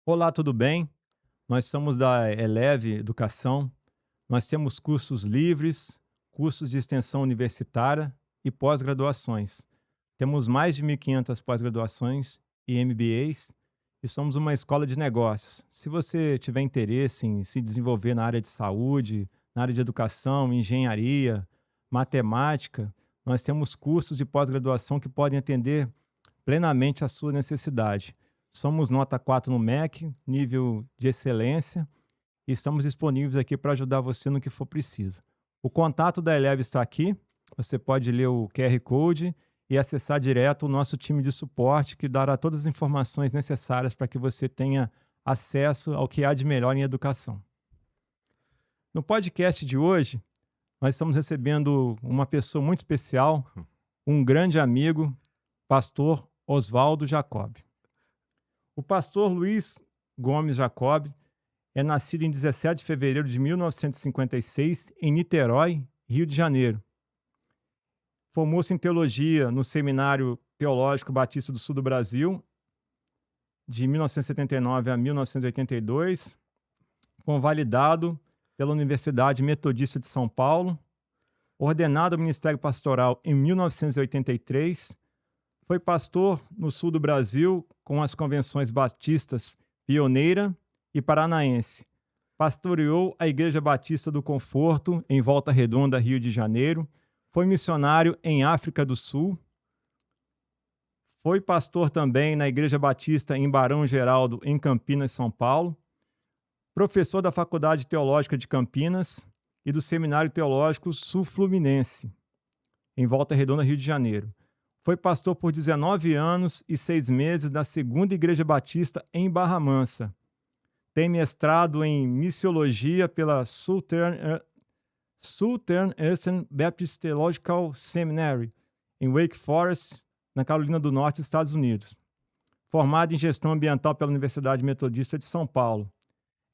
Olá, tudo bem? Nós somos da Eleve Educação. Nós temos cursos livres, cursos de extensão universitária e pós-graduações. Temos mais de 1.500 pós-graduações e MBAs e somos uma escola de negócios. Se você tiver interesse em se desenvolver na área de saúde, na área de educação, engenharia, matemática, nós temos cursos de pós-graduação que podem atender plenamente a sua necessidade. Somos nota 4 no MEC, nível de excelência, e estamos disponíveis aqui para ajudar você no que for preciso. O contato da Eleve está aqui, você pode ler o QR Code e acessar direto o nosso time de suporte, que dará todas as informações necessárias para que você tenha acesso ao que há de melhor em educação. No podcast de hoje, nós estamos recebendo uma pessoa muito especial, um grande amigo, pastor Oswaldo Jacob. O pastor Luiz Gomes Jacob é nascido em 17 de fevereiro de 1956 em Niterói, Rio de Janeiro. Formou-se em teologia no Seminário Teológico Batista do Sul do Brasil, de 1979 a 1982, convalidado pela Universidade Metodista de São Paulo, ordenado ao Ministério Pastoral em 1983, foi pastor no sul do Brasil com as convenções batistas Pioneira e Paranaense. Pastoreou a Igreja Batista do Conforto, em Volta Redonda, Rio de Janeiro. Foi missionário em África do Sul. Foi pastor também na Igreja Batista em Barão Geraldo, em Campinas, São Paulo. Professor da Faculdade Teológica de Campinas e do Seminário Teológico Sul-Fluminense, em Volta Redonda, Rio de Janeiro. Foi pastor por 19 anos e 6 meses da Segunda Igreja Batista em Barra Mansa. Tem mestrado em missiologia pela Southeastern Baptist Theological Seminary, em Wake Forest, na Carolina do Norte, Estados Unidos. Formado em gestão ambiental pela Universidade Metodista de São Paulo.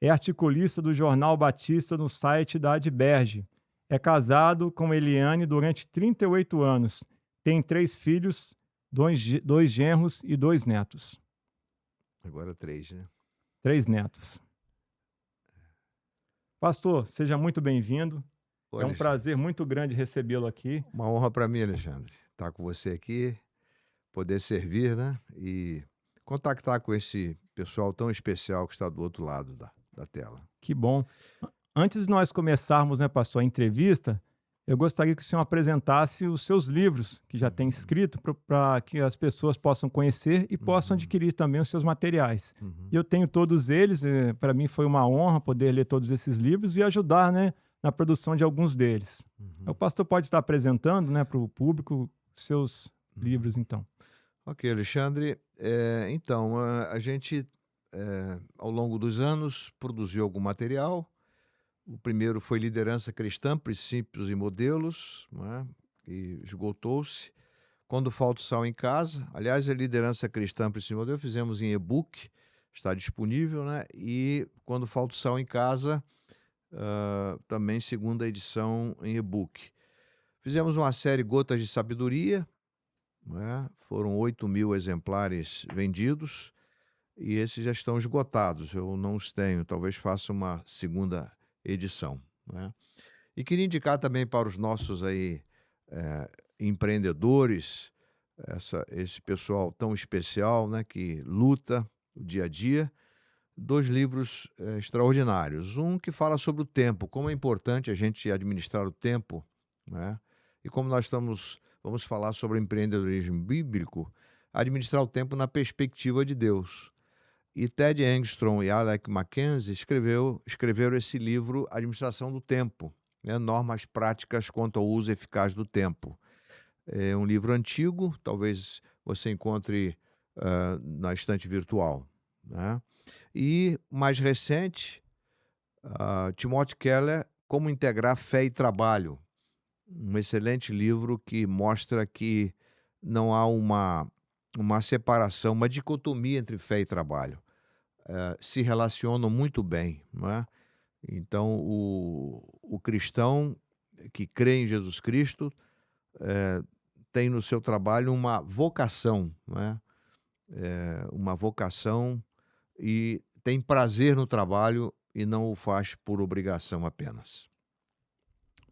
É articulista do Jornal Batista no site da Adberge. É casado com Eliane durante 38 anos. Tem 3 filhos, 2 genros e 2 netos. Agora 3, né? 3 netos. Pastor, seja muito bem-vindo. É um prazer muito grande recebê-lo aqui. Uma honra para mim, Alexandre, estar com você aqui, poder servir, né? E contactar com esse pessoal tão especial que está do outro lado da tela. Que bom. Antes de nós começarmos, né, pastor, a entrevista, eu gostaria que o senhor apresentasse os seus livros, que já tem escrito, para que as pessoas possam conhecer e possam adquirir também os seus materiais. E eu tenho todos eles, para mim foi uma honra poder ler todos esses livros e ajudar, né, na produção de alguns deles. O pastor pode estar apresentando, né, para o público seus livros, então. Ok, Alexandre. Então, a gente, ao longo dos anos, produziu algum material. O primeiro foi Liderança Cristã, Princípios e Modelos, né? E esgotou-se. Quando Falta o Sal em Casa, aliás, a Liderança Cristã, Princípios e Modelos, fizemos em e-book, está disponível, né? E Quando Falta o Sal em Casa, também segunda edição em e-book. Fizemos uma série Gotas de Sabedoria, né? Foram 8.000 exemplares vendidos e esses já estão esgotados. Eu não os tenho, talvez faça uma segunda edição, né? E queria indicar também para os nossos aí, empreendedores, esse pessoal tão especial, né, que luta o dia a dia, 2 livros extraordinários. Um que fala sobre o tempo, como é importante a gente administrar o tempo, né? E como vamos falar sobre empreendedorismo bíblico, administrar o tempo na perspectiva de Deus. E Ted Engstrom e Alec Mackenzie escreveram esse livro, Administração do Tempo, né? Normas práticas quanto ao uso eficaz do tempo. É um livro antigo, talvez você encontre na estante virtual, né? E mais recente, Timothy Keller, Como Integrar Fé e Trabalho. Um excelente livro que mostra que não há uma separação, uma dicotomia entre fé e trabalho. Se relacionam muito bem, não é? Então, o cristão que crê em Jesus Cristo tem no seu trabalho uma vocação, não é? Uma vocação, e tem prazer no trabalho e não o faz por obrigação apenas.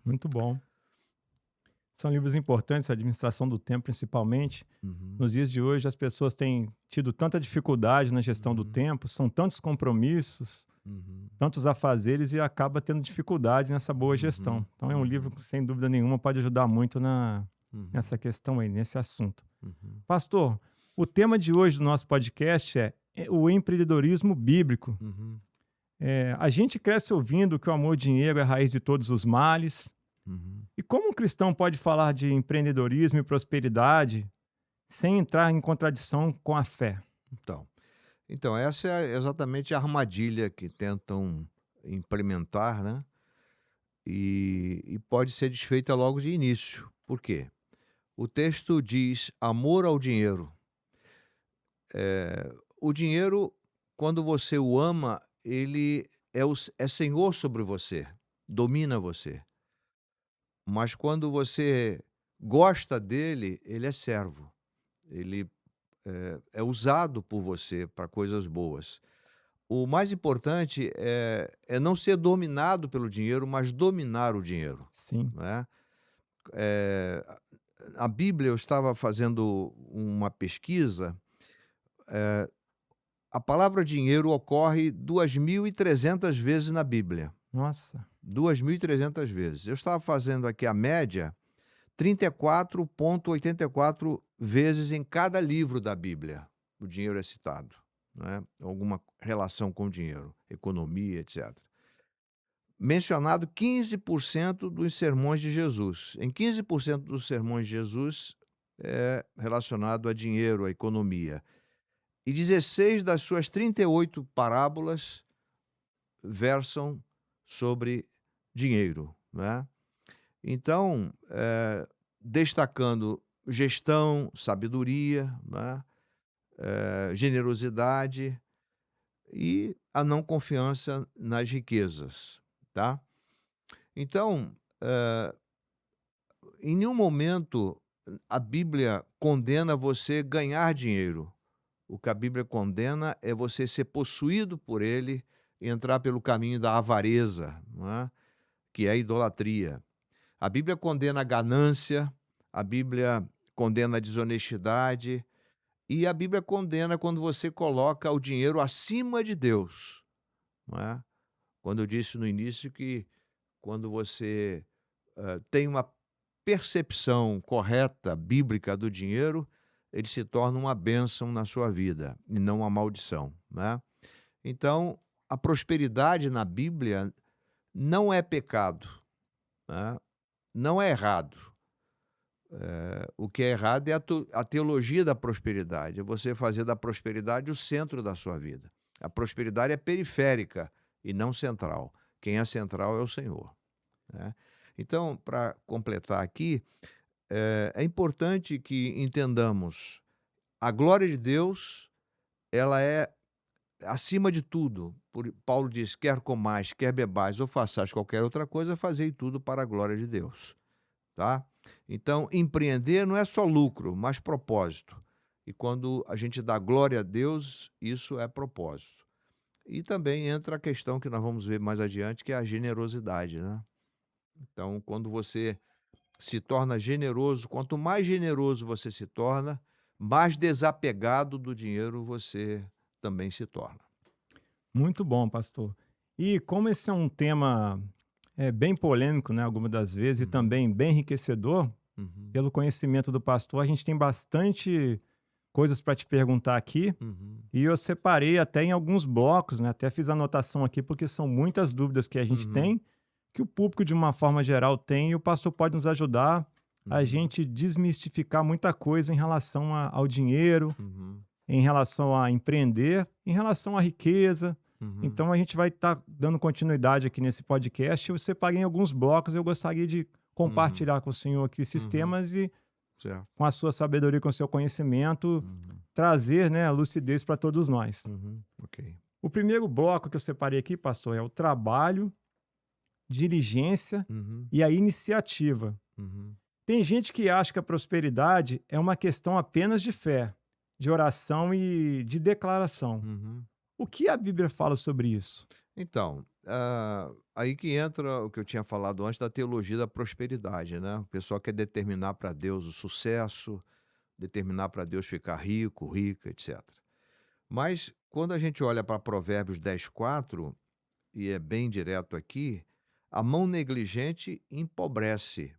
Muito bom. São livros importantes, a administração do tempo, principalmente. Uhum, Nos dias de hoje, as pessoas têm tido tanta dificuldade na gestão do uhum, tempo, são tantos compromissos, uhum, tantos afazeres e acaba tendo dificuldade nessa boa uhum, gestão. Então, é um livro uhum, que, sem dúvida nenhuma, pode ajudar muito uhum, nessa questão aí, nesse assunto. uhum, Pastor, o tema de hoje do nosso podcast é o empreendedorismo bíblico. uhum, A gente cresce ouvindo que o amor ao dinheiro é a raiz de todos os males. uhum. E como um cristão pode falar de empreendedorismo e prosperidade sem entrar em contradição com a fé? Então, essa é exatamente a armadilha que tentam implementar, né? E pode ser desfeita logo de início. Por quê? O texto diz amor ao dinheiro. O dinheiro, quando você o ama, ele é senhor sobre você, domina você. Mas quando você gosta dele, ele é servo. Ele é usado por você para coisas boas. O mais importante é não ser dominado pelo dinheiro, mas dominar o dinheiro, Sim. né. Eh, a Bíblia, eu estava fazendo uma pesquisa, a palavra dinheiro ocorre 2.300 vezes na Bíblia, Nossa, 2.300 vezes. Eu estava fazendo aqui a média, 34,84 vezes em cada livro da Bíblia, o dinheiro é citado, né, alguma relação com o dinheiro, economia, etc. Mencionado 15% dos sermões de Jesus. Em 15% dos sermões de Jesus é relacionado a dinheiro, a economia. E 16 das suas 38 parábolas versam sobre dinheiro, né. Então, destacando gestão, sabedoria, né, generosidade e a não confiança nas riquezas, tá. Então, em nenhum momento a Bíblia condena você ganhar dinheiro. O que a Bíblia condena é você ser possuído por ele e entrar pelo caminho da avareza, não é? Que é a idolatria. A Bíblia condena a ganância, a Bíblia condena a desonestidade e a Bíblia condena quando você coloca o dinheiro acima de Deus, não é? Quando eu disse no início que quando você tem uma percepção correta, bíblica do dinheiro, ele se torna uma bênção na sua vida e não uma maldição, né. Então, a prosperidade na Bíblia não é pecado, né, não é errado. O que é errado é a teologia da prosperidade, é você fazer da prosperidade o centro da sua vida. A prosperidade é periférica e não central. Quem é central é o Senhor, né. Então, para completar aqui, é importante que entendamos, a glória de Deus, ela é acima de tudo. Paulo diz: "Quer comais, quer bebais ou façais qualquer outra coisa, fazei tudo para a glória de Deus", tá. Então, empreender não é só lucro, mas propósito. E quando a gente dá glória a Deus, isso é propósito. E também entra a questão que nós vamos ver mais adiante, que é a generosidade, né. Então, quando você se torna generoso, quanto mais generoso você se torna, mais desapegado do dinheiro você também se torna. muito bom, pastor. E como esse é um tema bem polêmico, né, algumas das vezes, e Uhum, também bem enriquecedor, uhum, pelo conhecimento do pastor, a gente tem bastante coisas para te perguntar aqui. uhum, E eu separei até em alguns blocos, né? Até fiz anotação aqui, porque são muitas dúvidas que a gente uhum, tem, que o público, de uma forma geral, tem, e o pastor pode nos ajudar a uhum, gente desmistificar muita coisa em relação ao dinheiro, uhum, em relação a empreender, em relação à riqueza. uhum, Então, a gente vai estar dando continuidade aqui nesse podcast. Eu separei em alguns blocos, eu gostaria de uhum, compartilhar com o senhor aqui esses uhum. temas e, Certo. com a sua sabedoria, com o seu conhecimento, Uhum, trazer, né, a lucidez para todos nós. ok. O primeiro bloco que eu separei aqui, pastor, é o trabalho, diligência Uhum, e a iniciativa. uhum, Tem gente que acha que a prosperidade é uma questão apenas de fé, de oração e de declaração. uhum. O que a Bíblia fala sobre isso? Então, aí que entra o que eu tinha falado antes da teologia da prosperidade, né? O pessoal quer determinar para Deus o sucesso, determinar para Deus ficar rico, rica, etc. Mas quando a gente olha para Provérbios 10:4, e é bem direto aqui, a mão negligente empobrece,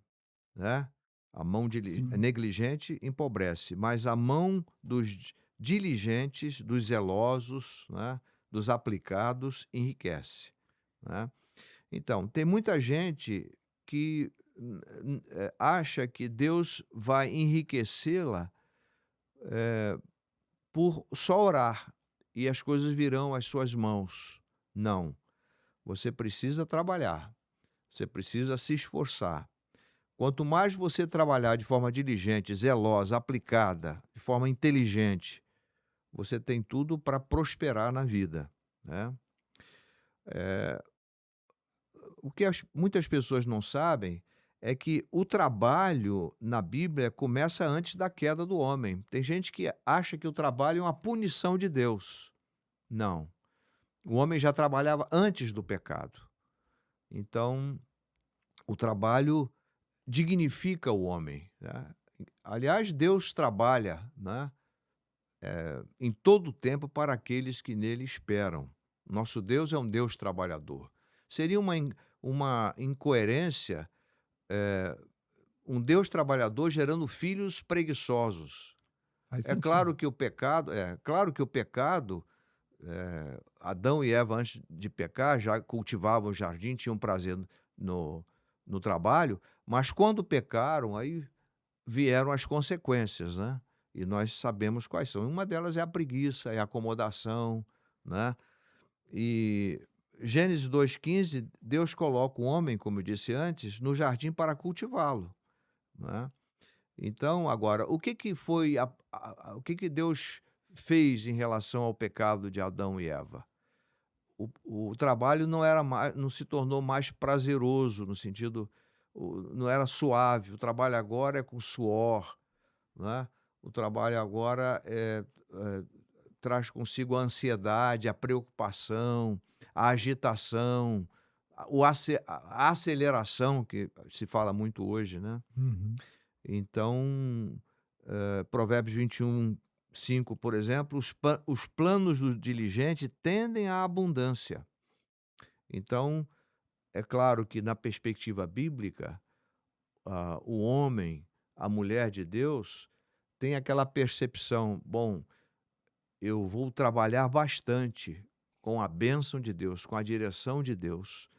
né? A mão Sim. negligente empobrece, mas a mão dos diligentes, dos zelosos, né, dos aplicados, enriquece, né? Então, tem muita gente que acha que Deus vai enriquecê-la por só orar e as coisas virão às suas mãos. Não, você precisa trabalhar, você precisa se esforçar. Quanto mais você trabalhar de forma diligente, zelosa, aplicada, de forma inteligente, você tem tudo para prosperar na vida, né? O que muitas pessoas não sabem é que o trabalho na Bíblia começa antes da queda do homem. Tem gente que acha que o trabalho é uma punição de Deus. Não. O homem já trabalhava antes do pecado. Então, o trabalho dignifica o homem, né? Aliás, Deus trabalha, né, em todo o tempo para aqueles que nele esperam. Nosso Deus é um Deus trabalhador. Seria uma incoerência, eh, um Deus trabalhador gerando filhos preguiçosos. Faz É sentido. claro que o pecado, Adão e Eva antes de pecar já cultivavam o jardim, tinham prazer no no trabalho, mas quando pecaram, aí vieram as consequências, né, e nós sabemos quais são. Uma delas é a preguiça, é a acomodação, né, e Gênesis 2:15, Deus coloca o homem, como eu disse antes, no jardim para cultivá-lo, né. Então, agora, o que que foi o que que Deus fez em relação ao pecado de Adão e Eva? O trabalho não se tornou mais prazeroso, no sentido não era suave, o trabalho agora é com suor, né, o trabalho agora, traz consigo a ansiedade, a preocupação, a agitação, a aceleração que se fala muito hoje, né. Uhum. Então, Provérbios 21:5, por exemplo, os planos do diligente tendem à abundância. Então, é claro que na perspectiva bíblica, o homem, a mulher de Deus, tem aquela percepção: "Bom, eu vou trabalhar bastante com a bênção de Deus, com a direção de Deus,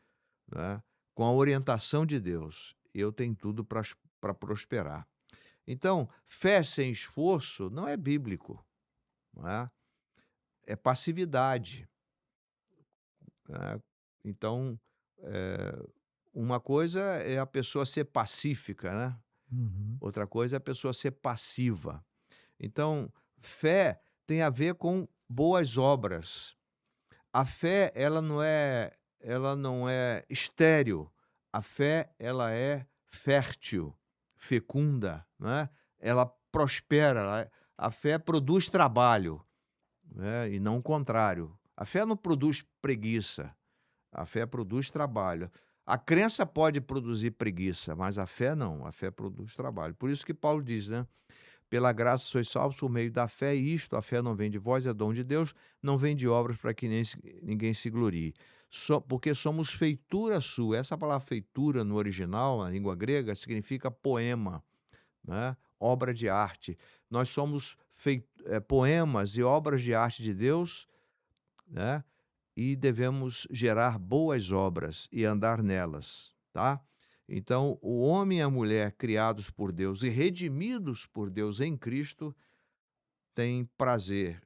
né, com a orientação de Deus, eu tenho tudo para prosperar". Então, fé sem esforço não é bíblico, não é? É passividade, né. Então, eh, uma coisa é a pessoa ser pacífica, né, Uhum. outra coisa é a pessoa ser passiva. Então, fé tem a ver com boas obras. A fé, ela não é estéril, a fé ela é fértil, fecunda, né, ela prospera, a fé produz trabalho, né, e não o contrário. A fé não produz preguiça, a fé produz trabalho. A crença pode produzir preguiça, mas a fé não, a fé produz trabalho. Por isso que Paulo diz, né: "Pela graça sois salvos por meio da fé, e isto, a fé não vem de vós, é dom de Deus, não vem de obras para que ninguém se glorie. Porque somos feitura sua". Essa palavra feitura no original, na língua grega, significa poema, né, obra de arte. Nós somos poemas e obras de arte de Deus, né, e devemos gerar boas obras e andar nelas, tá? Então, o homem e a mulher criados por Deus e redimidos por Deus em Cristo têm prazer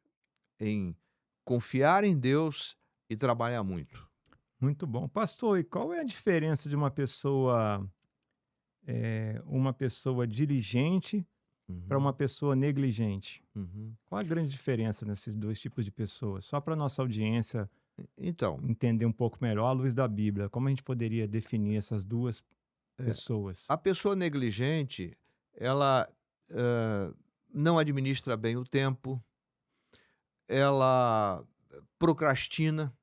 em confiar em Deus e trabalhar muito. Muito bom. Pastor, e qual é a diferença de uma pessoa diligente para uma Uhum, pessoa negligente? uhum. Qual a grande diferença nesses 2 tipos de pessoas? Só para nossa audiência Então, entender um pouco melhor à luz da Bíblia, como a gente poderia definir essas 2 é, pessoas? a pessoa negligente, ela não administra bem o tempo, ela procrastina.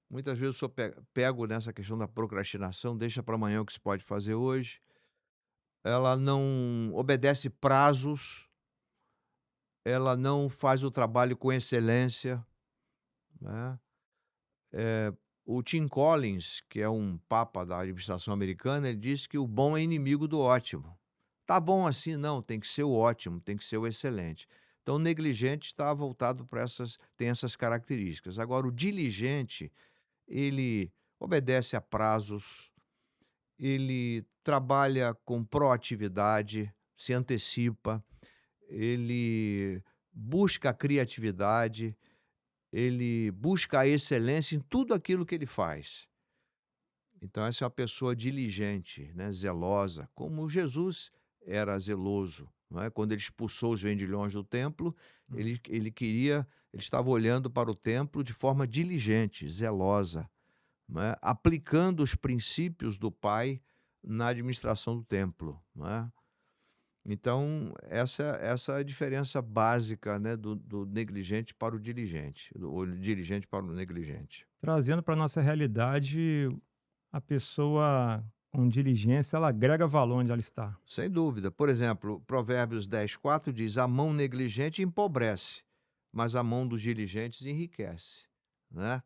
Muitas vezes eu sou pego nessa questão da procrastinação, deixa para amanhã o que se pode fazer hoje. Ela não obedece prazos, ela não faz o trabalho com excelência, né. Eh, o Tim Collins, que é um papa da administração americana, ele disse que o bom é inimigo do ótimo. Tá bom assim? Não, tem que ser o ótimo, tem que ser o excelente. Então o negligente está voltado para tem essas características. Agora o diligente, ele obedece a prazos, ele trabalha com proatividade, se antecipa, ele busca a criatividade, ele busca a excelência em tudo aquilo que ele faz. Então essa é uma pessoa diligente, né, zelosa, como Jesus era zeloso, não é? Quando ele expulsou os vendilhões do templo, Hum. ele estava olhando para o templo de forma diligente, zelosa, não é? Aplicando os princípios do Pai na administração do templo, não é? Então essa é a diferença básica, né, do negligente para o diligente, ou diligente para o negligente. Trazendo para nossa realidade, a pessoa com diligência, ela agrega valor onde ela está. Sem dúvida. Por exemplo, Provérbios 10:4 diz: "A mão negligente empobrece, mas a mão dos diligentes enriquece", né.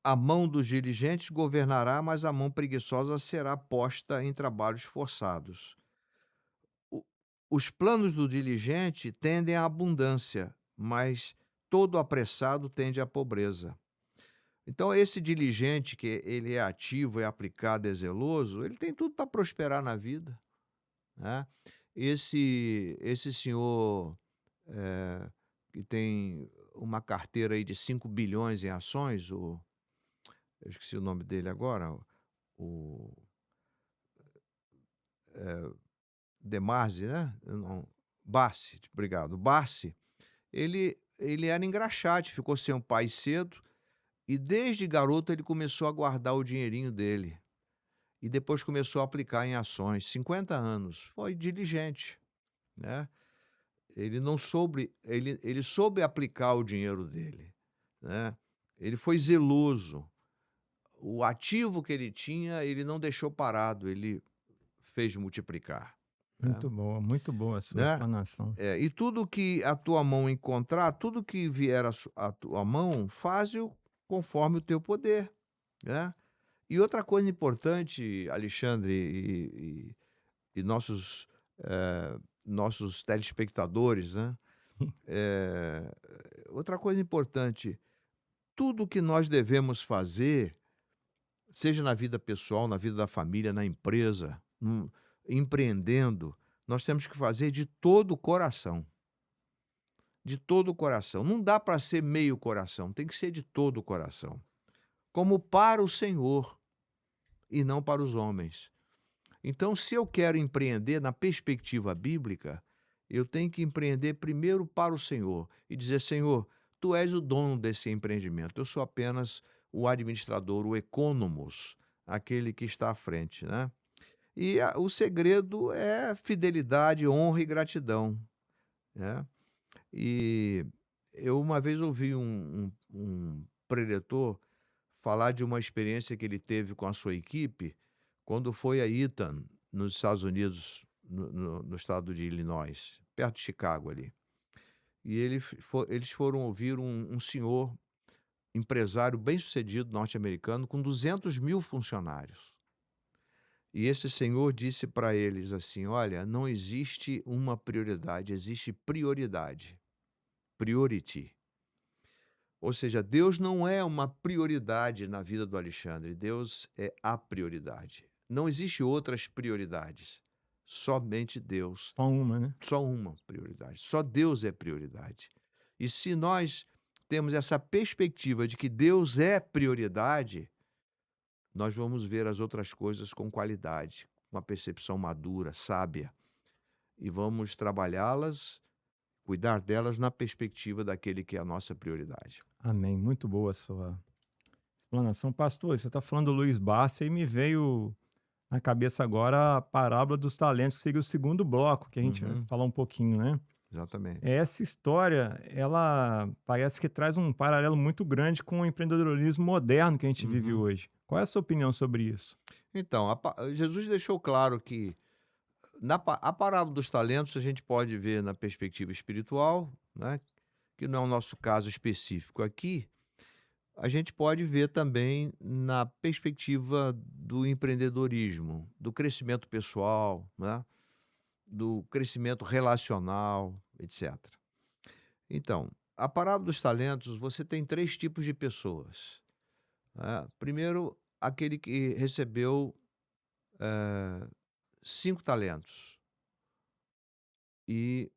A mão dos diligentes governará, mas a mão preguiçosa será posta em trabalhos forçados. O os planos do diligente tendem à abundância, mas todo apressado tende à pobreza. Então esse diligente que ele é ativo, é aplicado, é zeloso, ele tem tudo para prosperar na vida, né. Esse senhor, eh, que tem uma carteira aí de 5 bilhões em ações, eu esqueci o nome dele agora, o, Demarzi, né, eu não Bassi, obrigado. Bassi, ele era engraxate, ficou sem o pai cedo, e desde garoto ele começou a guardar o dinheirinho dele, e depois começou a aplicar em ações, 50 anos, foi diligente, né. Ele soube aplicar o dinheiro dele, né. Ele foi zeloso, o ativo que ele tinha, ele não deixou parado, ele fez multiplicar, né. Muito boa a sua Né. explanação. E tudo que a tua mão encontrar, tudo que vier à tua mão, faze-o conforme o teu poder, né. E outra coisa importante, Alexandre e nossos telespectadores, né, eh, outra coisa importante, tudo que nós devemos fazer, seja na vida pessoal, na vida da família, na empresa, empreendendo, nós temos que fazer de todo o coração. De todo o coração. Não dá para ser meio coração, tem que ser de todo o coração. Como para o Senhor e não para os homens. Então, se eu quero empreender na perspectiva bíblica, eu tenho que empreender primeiro para o Senhor e dizer: Senhor, tu és o dono desse empreendimento, eu sou apenas o administrador, o economos, aquele que está à frente, né? E o segredo é fidelidade, honra e gratidão, né? E eu uma vez ouvi um preletor falar de uma experiência que ele teve com a sua equipe quando foi a Eaton, nos Estados Unidos, no estado de Illinois, perto de Chicago ali. E eles foram ouvir um senhor empresário bem-sucedido norte-americano com 200.000 funcionários. E esse senhor disse para eles assim: "Olha, não existe uma prioridade, existe prioridade. Priority." Ou seja, Deus não é uma prioridade na vida do Alexandre, Deus é a prioridade. Não existe outras prioridades, somente Deus, Só uma, né? só uma prioridade, só Deus é prioridade. E se nós temos essa perspectiva de que Deus é prioridade, nós vamos ver as outras coisas com qualidade, com uma percepção madura, sábia, e vamos trabalhá-las, cuidar delas na perspectiva daquele que é a nossa prioridade. Amém. Muito boa a sua explanação. Pastor, você está falando do Luiz Barsi e me veio na cabeça agora a parábola dos talentos, que seria o segundo bloco, que a gente vai Uhum. falar um pouquinho, né? exatamente. Essa história, ela parece que traz um paralelo muito grande com o empreendedorismo moderno que a gente vive Uhum. hoje. Qual é a sua opinião sobre isso? Então, Jesus deixou claro que a parábola dos talentos a gente pode ver na perspectiva espiritual, né, que não é o nosso caso específico aqui. A gente pode ver também na perspectiva do empreendedorismo, do crescimento pessoal, né, do crescimento relacional, etc. Então, a parábola dos talentos, você tem 3 tipos de pessoas, né. Primeiro, aquele que recebeu, eh, 5 talentos e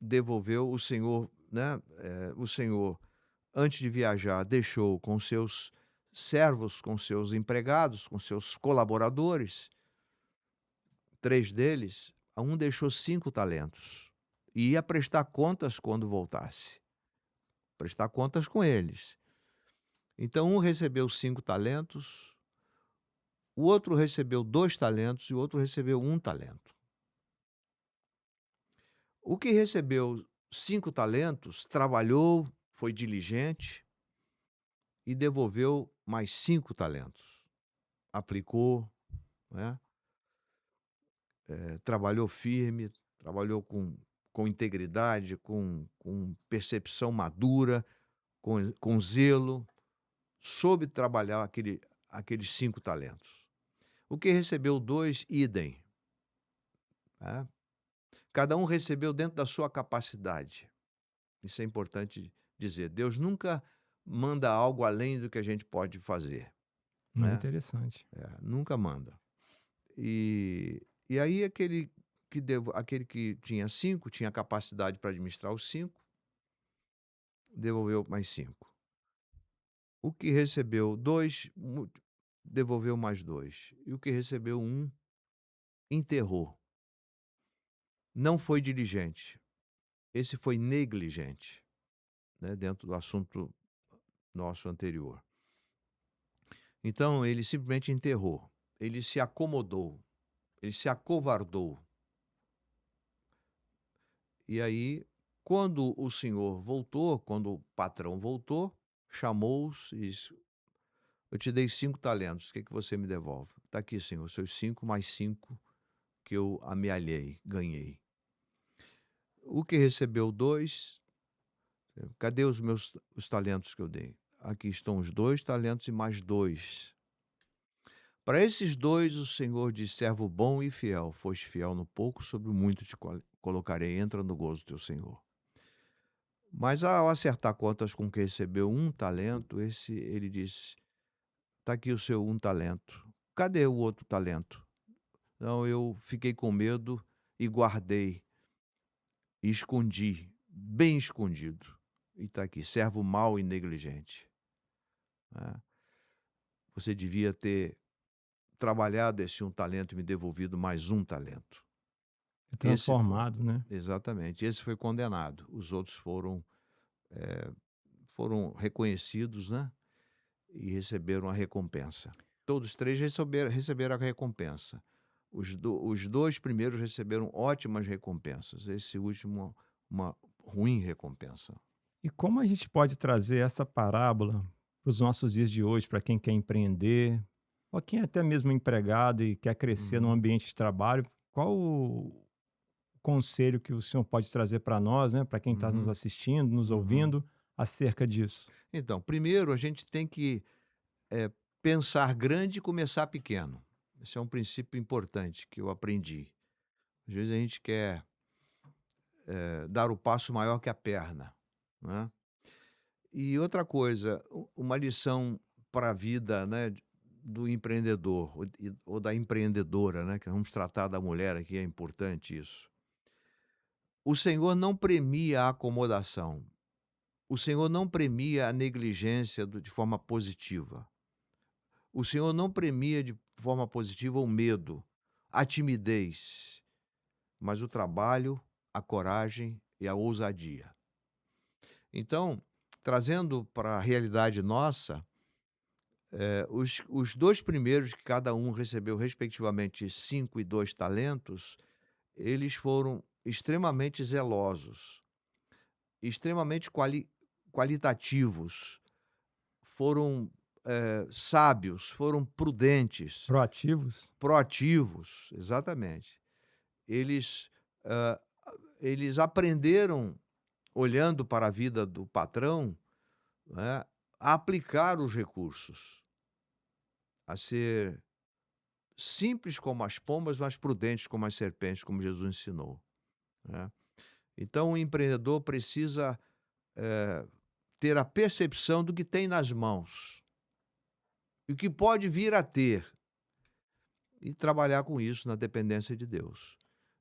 devolveu o senhor, né, o senhor, antes de viajar, deixou com seus servos, com seus empregados, com seus colaboradores, 3 deles, a um deixou 5 talentos e ia prestar contas quando voltasse, prestar contas com eles. Então um recebeu 5 talentos, o outro recebeu 2 talentos e o outro recebeu um talento. O que recebeu 5 talentos trabalhou, foi diligente e devolveu mais 5 talentos. Aplicou, né, trabalhou firme, trabalhou com integridade, com percepção madura, com zelo, soube trabalhar aqueles 5 talentos. O que recebeu 2, idem, né. Cada um recebeu dentro da sua capacidade. Isso é importante dizer. Deus nunca manda algo além do que a gente pode fazer, Muito né. interessante. Nunca manda. E aí aquele que tinha 5 tinha capacidade para administrar os 5, devolveu mais 5. O que recebeu 2 devolveu mais 2. E o que recebeu um enterrou. Não foi diligente, esse foi negligente, né, dentro do assunto nosso anterior. Então ele simplesmente enterrou, ele se acomodou, ele se acovardou. E aí, quando o senhor voltou, quando o patrão voltou, chamou-os e disse: "Eu te dei 5 talentos, o que que você me devolve?" "Está aqui, senhor, seus 5 mais 5 que eu amealhei, ganhei." O que recebeu 2, "Cadê os talentos que eu dei?" "Aqui estão os 2 talentos e mais 2." Para esses 2 o senhor diz: "Servo bom e fiel, foste fiel no pouco, sobre o muito te colocarei, entra no gozo do teu senhor." Mas ao acertar contas com o que recebeu um talento, ele disse: "Está aqui o seu um talento. Cadê o outro talento?" "Não, eu fiquei com medo e guardei, e escondi, bem escondido. E está aqui, servo mau e negligente, né. Você devia ter trabalhado esse um talento e me devolvido mais um talento." É Esse foi transformado, né? Exatamente, esse foi condenado. Os outros foram reconhecidos, né, e receberam a recompensa. Todos 3 receberam a recompensa. Os 2 primeiros receberam ótimas recompensas, esse último, uma ruim recompensa. E como a gente pode trazer essa parábola para os nossos dias de hoje, para quem quer empreender, ou quem é até mesmo empregado e quer crescer no Uhum, ambiente de trabalho? Qual o conselho que o senhor pode trazer para nós, né, para quem está nos uhum, assistindo, nos uhum. ouvindo, acerca disso? Então, primeiro a gente tem que, eh, pensar grande e começar pequeno. Esse é um princípio importante que eu aprendi. Às vezes a gente quer, dar o passo maior que a perna, né. E outra coisa, uma lição para a vida, né, do empreendedor ou da empreendedora, né, que vamos tratar da mulher aqui, é importante isso. O Senhor não premia a acomodação, o Senhor não premia a negligência de forma positiva. O Senhor não premia de forma positiva o medo, a timidez, mas o trabalho, a coragem e a ousadia. Então, trazendo para a realidade nossa, os 2 primeiros, que cada um recebeu respectivamente 5 e 2 talentos, eles foram extremamente zelosos, extremamente qualitativos, foram sábios, foram prudentes, Proativos? proativos, exatamente. Eles, hã, eles aprenderam, olhando para a vida do patrão, né, a aplicar os recursos, a ser simples como as pombas, mas prudentes como as serpentes, como Jesus ensinou, né. Então o empreendedor precisa, eh, ter a percepção do que tem nas mãos, e o que pode vir a ter, e trabalhar com isso na dependência de Deus.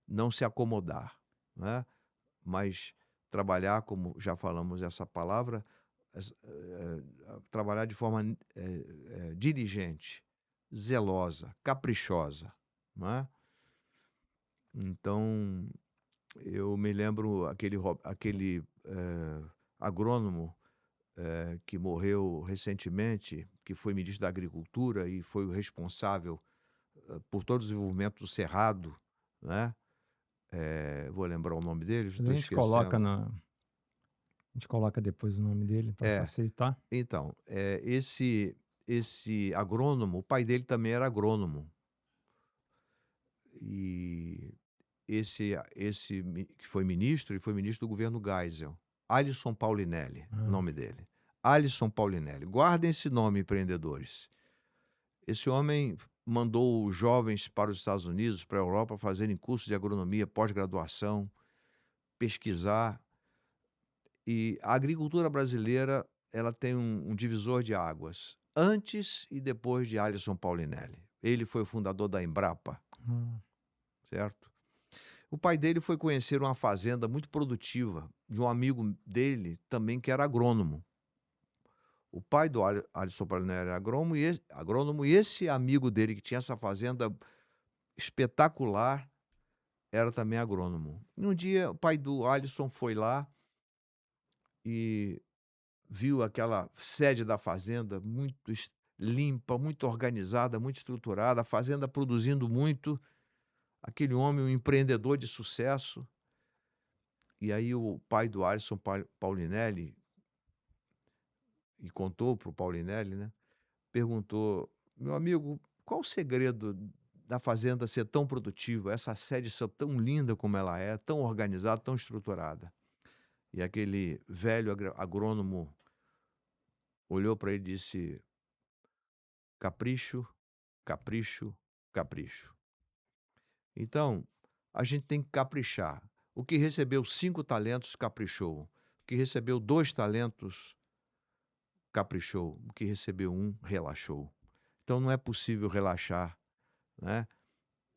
Não se acomodar, né, mas trabalhar, como já falamos essa palavra, trabalhar de forma, diligente, zelosa, caprichosa, não é. Então, eu me lembro aquele agrônomo, que morreu recentemente, que foi ministro da Agricultura e foi o responsável, por todo o desenvolvimento do cerrado, né, vou lembrar o nome dele, Mas a estou gente coloca esquecendo. na a gente coloca depois o nome dele para É, facilitar. então, esse agrônomo, o pai dele também era agrônomo, e que foi ministro, ele foi ministro do governo Geisel, Alisson Paulinelli, o Hã. nome dele. Alisson Paulinelli, guardem esse nome, empreendedores. Esse homem mandou os jovens para os Estados Unidos, para a Europa, fazerem cursos de agronomia, pós-graduação, pesquisar. E a agricultura brasileira, ela tem um divisor de águas, antes e depois de Alisson Paulinelli. Ele foi o fundador da Embrapa, Hã. certo? O pai dele foi conhecer uma fazenda muito produtiva de um amigo dele também que era agrônomo. O pai do Alisson Paulinelli era agrônomo, e esse amigo dele que tinha essa fazenda espetacular era também agrônomo. E um dia o pai do Alisson foi lá e viu aquela sede da fazenda muito limpa, muito organizada, muito estruturada, a fazenda produzindo muito, aquele homem, um empreendedor de sucesso. E aí o pai do Alisson Paulinelli, e contou para o Paulinelli, né, perguntou: "Meu amigo, qual o segredo da fazenda ser tão produtiva, essa sede ser tão linda como ela é, tão organizada, tão estruturada?" E aquele velho agrônomo olhou para ele e disse: "Capricho, capricho, capricho". Então, a gente tem que caprichar. O que recebeu 5 talentos, caprichou. O que recebeu 2 talentos, caprichou. O que recebeu um, relaxou. Então não é possível relaxar, né,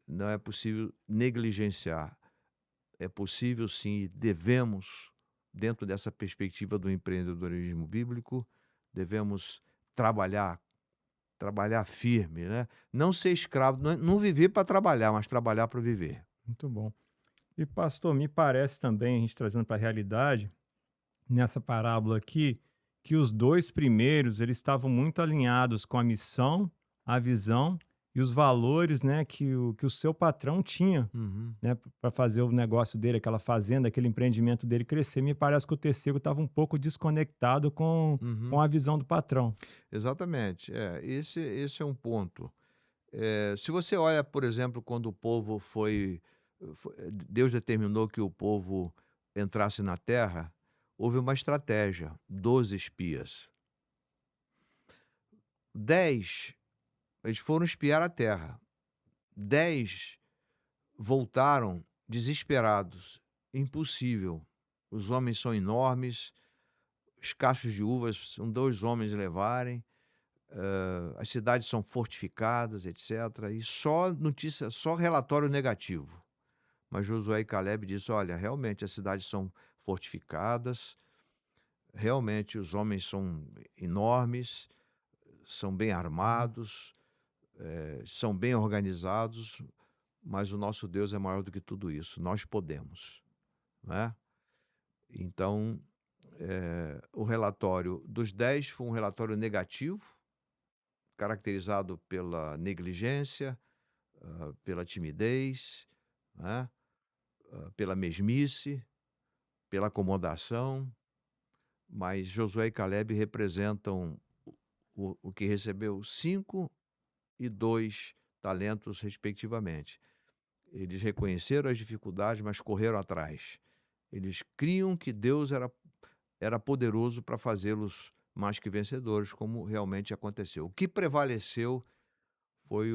não é possível negligenciar. É possível sim, e devemos, dentro dessa perspectiva do empreendedorismo bíblico, devemos trabalhar, trabalhar firme, né, não ser escravo, não viver para trabalhar, mas trabalhar para viver. Muito bom. E pastor, me parece também, a gente trazendo para a realidade, nessa parábola aqui, que os 2 primeiros, eles estavam muito alinhados com a missão, a visão e os valores, né, que o seu patrão tinha, Uhum, né, para fazer o negócio dele, aquela fazenda, aquele empreendimento dele crescer. Me parece que o terceiro estava um pouco desconectado com uhum. a visão do patrão. Exatamente. Esse é um ponto. Se você olha, por exemplo, quando o povo Deus determinou que o povo entrasse na terra, houve uma estratégia, 12 espias. 10, eles foram espiar a terra. 10 voltaram desesperados. Impossível. Os homens são enormes, os cachos de uvas são 2 homens levarem. As cidades são fortificadas, etc. E só notícia, só relatório negativo. Mas Josué e Caleb disse: olha, realmente as cidades são fortificadas, realmente os homens são enormes, são bem Hum. armados, são bem organizados, mas o nosso Deus é maior do que tudo isso. Nós podemos, né? Então, o relatório dos 10 foi um relatório negativo, caracterizado pela negligência, pela timidez, né, pela mesmice, pela acomodação, mas Josué e Caleb representam o que recebeu 5 e 2 talentos, respectivamente. Eles reconheceram as dificuldades, mas correram atrás. Eles criam que Deus era poderoso para fazê-los mais que vencedores, como realmente aconteceu. O que prevaleceu foi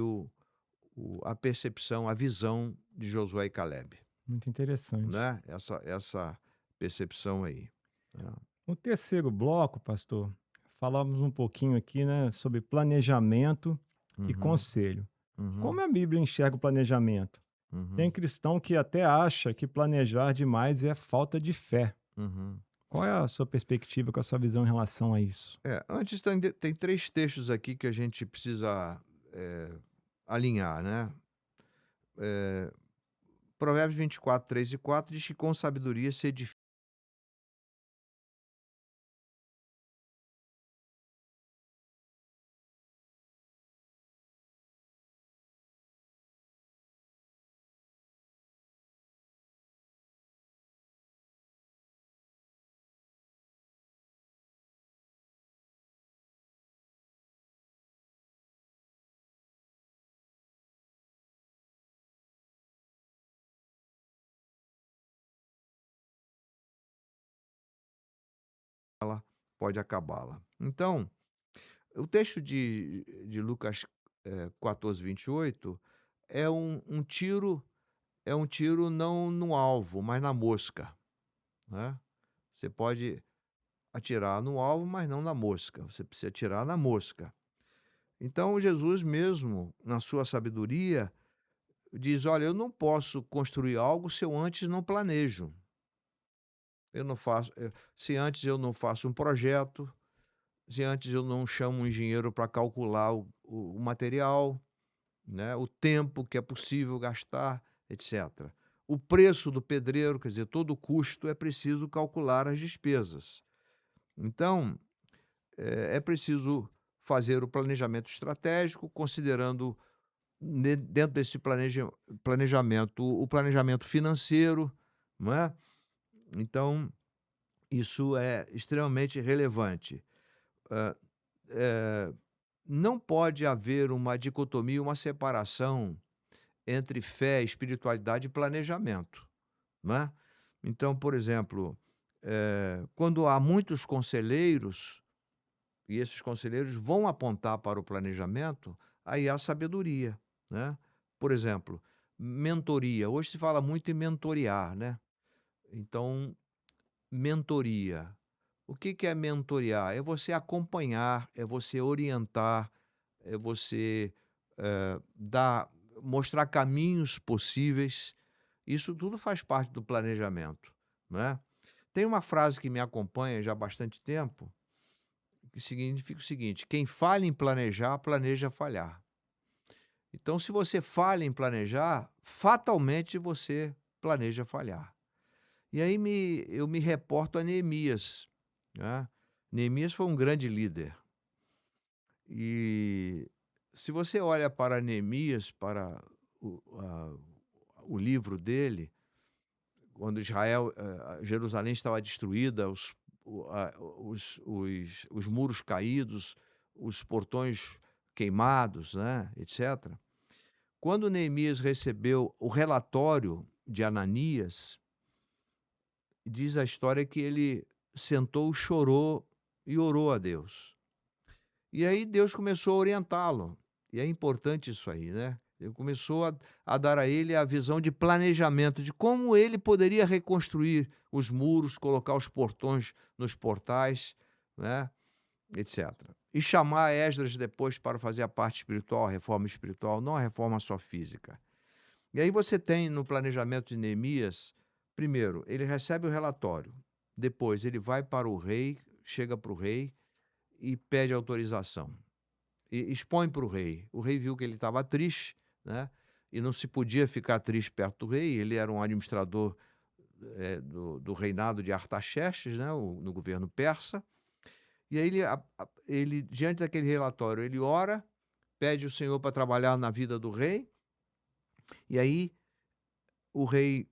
a percepção, a visão de Josué e Caleb, Muito interessante. né? Essa percepção aí, né? No terceiro bloco, pastor, falamos um pouquinho aqui, né, sobre planejamento e Uhum, conselho. Como uhum, a Bíblia enxerga o planejamento? Tem uhum, cristão que até acha que planejar demais é falta de fé. uhum. Qual é a sua perspectiva, qual é a sua visão em relação a isso? Antes tem 3 textos aqui que a gente precisa, alinhar, né. Eh, Provérbios 24, 3 e 4 diz que com sabedoria se edifica pode acabá-la. Então, o texto de Lucas, 14, 28 é um tiro não no alvo, mas na mosca, né. Você pode atirar no alvo, mas não na mosca, você precisa atirar na mosca. Então Jesus mesmo, na sua sabedoria, diz: "Olha, eu não posso construir algo se eu antes não planejo. Eu não faço se antes eu não faço um projeto, se antes eu não chamo um engenheiro para calcular o material, né, o tempo que é possível gastar, etcétera. O preço do pedreiro, quer dizer, todo o custo é preciso calcular as despesas. Então, é preciso fazer o planejamento estratégico, considerando dentro desse planejamento, o planejamento financeiro, não é? Então, isso é extremamente relevante. Hã, eh, não pode haver uma dicotomia, uma separação entre fé, espiritualidade e planejamento, não é? Então, por exemplo, quando há muitos conselheiros, e esses conselheiros vão apontar para o planejamento, aí há sabedoria, né. Por exemplo, mentoria, hoje se fala muito em mentorear, né. Então, mentoria. O que que é mentorear? É você acompanhar, é você orientar, é você, dar mostrar caminhos possíveis. Isso tudo faz parte do planejamento, né. Tem uma frase que me acompanha já há bastante tempo, que significa o seguinte: "Quem falha em planejar, planeja falhar". Então, se você falha em planejar, fatalmente você planeja falhar. E aí eu me reporto a Neemias, né. Neemias foi um grande líder. E se você olha para Neemias, para o livro dele, quando Jerusalém estava destruída, os muros caídos, os portões queimados, né, etcétera. Quando Neemias recebeu o relatório de Ananias, diz a história que ele sentou, chorou e orou a Deus. E aí Deus começou a orientá-lo, e é importante isso aí, né. Ele começou a dar a ele a visão de planejamento, de como ele poderia reconstruir os muros, colocar os portões nos portais, né, etcétera. E chamar Esdras depois para fazer a parte espiritual, a reforma espiritual, não a reforma só física. E aí você tem no planejamento de Neemias, primeiro, ele recebe o relatório, depois ele vai para o rei, chega para o rei e pede autorização. E expõe para o rei. O rei viu que ele estava triste, né, e não se podia ficar triste perto do rei, ele era um administrador, do reinado de Artaxerxes, né, no governo persa. E aí ele, diante daquele relatório, ele ora, pede o Senhor para trabalhar na vida do rei, e aí o rei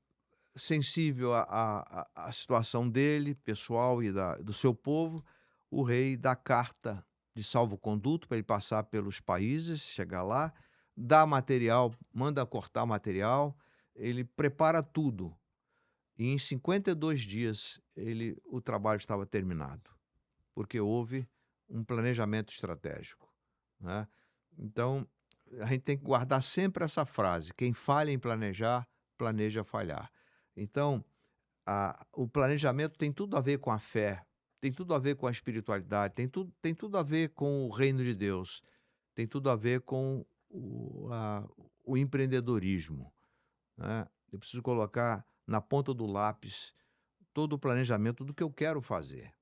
sensível à situação dele, pessoal e do seu povo, o rei dá carta de salvo-conduto para ele passar pelos países, chegar lá, dá material, manda cortar material, ele prepara tudo. E em 52 dias o trabalho estava terminado, porque houve um planejamento estratégico, né. Então, a gente tem que guardar sempre essa frase: "Quem falha em planejar, planeja falhar". Então, o planejamento tem tudo a ver com a fé, tem tudo a ver com a espiritualidade, tem tudo a ver com o reino de Deus, tem tudo a ver com o empreendedorismo, né. Eu preciso colocar na ponta do lápis todo o planejamento do que eu quero fazer,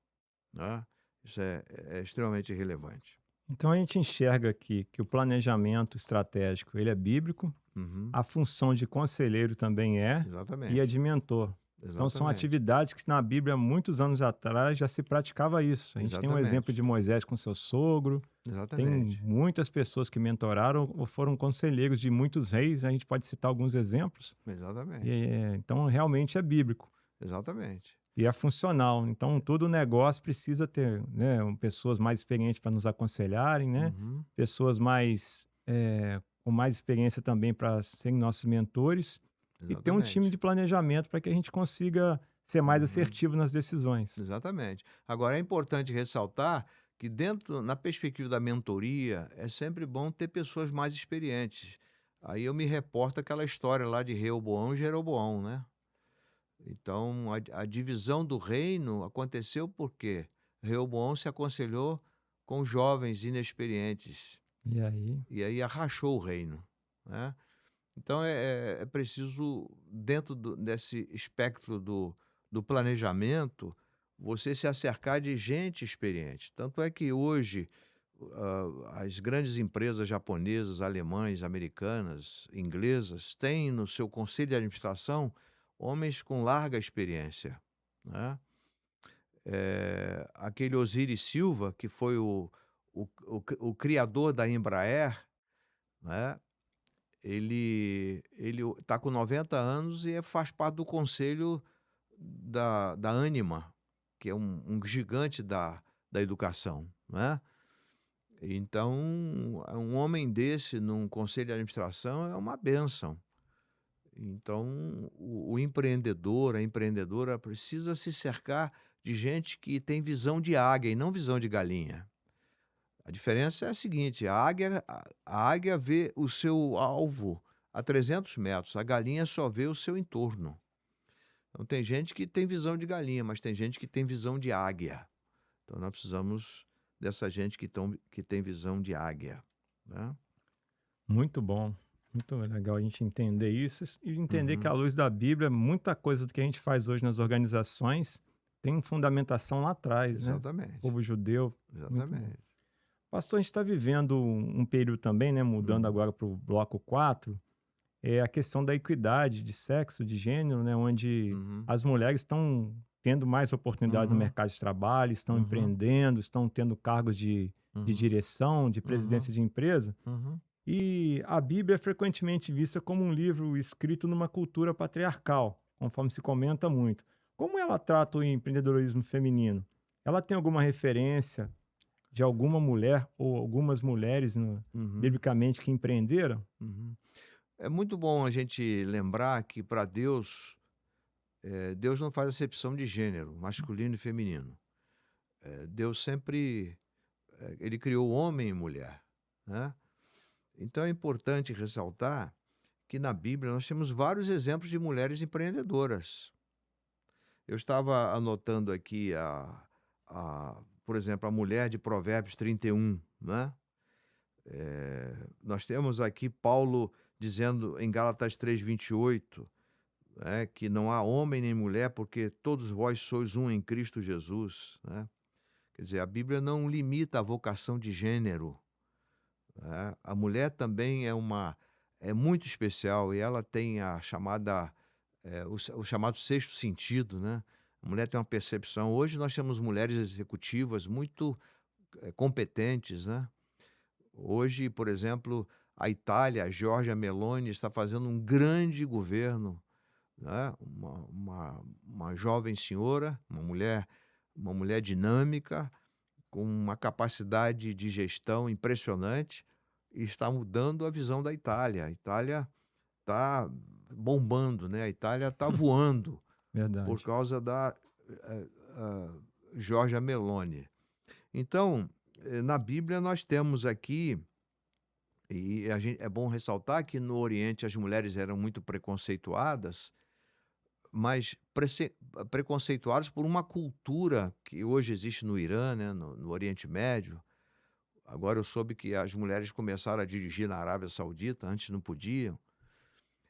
né. Isso é extremamente relevante. Então a gente enxerga aqui que o planejamento estratégico ele é bíblico, Uhum. a função de conselheiro também é, e a Exatamente, de mentor. Então são exatamente, atividades que na Bíblia, muitos anos atrás, já se praticava isso. A gente tem um exemplo exatamente, de Moisés com seu sogro, tem exatamente, muitas pessoas que mentoraram ou foram conselheiros de muitos reis, a gente pode citar alguns exemplos. exatamente, Então realmente é bíblico. exatamente. E é funcional. Então, todo negócio precisa ter, né, pessoas mais experientes para nos aconselharem, né? Uhum, Pessoas mais com mais experiência também para serem nossos mentores e ter um time exatamente. de planejamento para que a gente consiga ser mais Uhum, assertivo nas decisões. exatamente. Agora é importante ressaltar que na perspectiva da mentoria, é sempre bom ter pessoas mais experientes. Aí eu me reporto àquela história lá de Reoboão e Jeroboão, né. Então a divisão do reino aconteceu porque Reoboão se aconselhou com jovens inexperientes, E aí, e aí arrachou o reino, né. Então é preciso, dentro desse espectro do planejamento, você se acercar de gente experiente. Tanto é que hoje, as grandes empresas japonesas, alemães, americanas, inglesas, têm no seu conselho de administração homens com larga experiência, né. Aquele Osiris Silva, que foi o criador da Embraer, né, ele está com 90 anos e faz parte do conselho da Anima, que é um gigante da educação, né. Então, um homem desse num conselho de administração é uma bênção. Então, o empreendedor, a empreendedora precisa se cercar de gente que tem visão de águia e não visão de galinha. A diferença é a seguinte: a águia vê o seu alvo a 300 metros, a galinha só vê o seu entorno. Então tem gente que tem visão de galinha, mas tem gente que tem visão de águia. Então nós precisamos dessa gente que tem visão de águia, né. muito bom. Muito legal a gente entender isso e entender que, à Uhum. luz da Bíblia, muita coisa do que a gente faz hoje nas organizações tem fundamentação lá atrás, né? O Exatamente, povo judeu, muito bom. exatamente. Pastor, a gente está vivendo um período também, né, mudando Uhum, agora para o bloco 4, é a questão da equidade de sexo, de gênero, né, onde uhum, as mulheres estão tendo mais oportunidades no uhum, mercado de trabalho, estão uhum, empreendendo, estão tendo cargos de uhum, direção, de uhum, presidência de empresa. uhum, E a Bíblia é frequentemente vista como um livro escrito numa cultura patriarcal, conforme se comenta muito. Como ela trata o empreendedorismo feminino? Ela tem alguma referência de alguma mulher ou algumas mulheres, uhum, biblicamente, que empreenderam? uhum. É muito bom a gente lembrar que para Deus, Deus não faz acepção de gênero, masculino e feminino. Deus sempre, ele criou homem e mulher, né. Então é importante ressaltar que na Bíblia nós temos vários exemplos de mulheres empreendedoras. Eu estava anotando aqui por exemplo, a mulher de Provérbios 31, né. Nós temos aqui Paulo dizendo em Gálatas 3:28, né, que não há homem nem mulher, porque todos vós sois um em Cristo Jesus, né. Quer dizer, a Bíblia não limita a vocação de gênero, né. A mulher também é muito especial e ela tem a chamada, o chamado sexto sentido, né. A mulher tem uma percepção. Hoje nós temos mulheres executivas muito, competentes, né. Hoje, por exemplo, a Itália, a Giorgia Meloni está fazendo um grande governo, né? Uma jovem senhora, uma mulher dinâmica, com uma capacidade de gestão impressionante, e está mudando a visão da Itália. A Itália está bombando, né? A Itália está voando por Verdade. causa da Giorgia Meloni. Então, na Bíblia nós temos aqui, e é bom ressaltar que no Oriente as mulheres eram muito preconceituadas, mas preconceituadas por uma cultura que hoje existe no Irã, né, no Oriente Médio. Agora eu soube que as mulheres começaram a dirigir na Arábia Saudita, antes não podiam.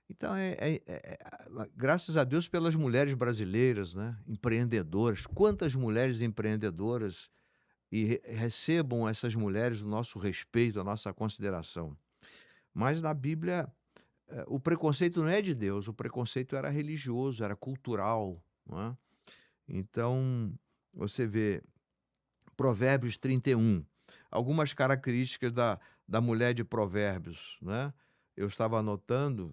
Então, graças a Deus pelas mulheres brasileiras, né, empreendedoras. Quantas mulheres empreendedoras, e recebam essas mulheres o nosso respeito, a nossa consideração. Mas na Bíblia, o preconceito não é de Deus, o preconceito era religioso, era cultural, não é? Então, você vê Provérbios 31, algumas características da mulher de Provérbios, né? Eu estava anotando: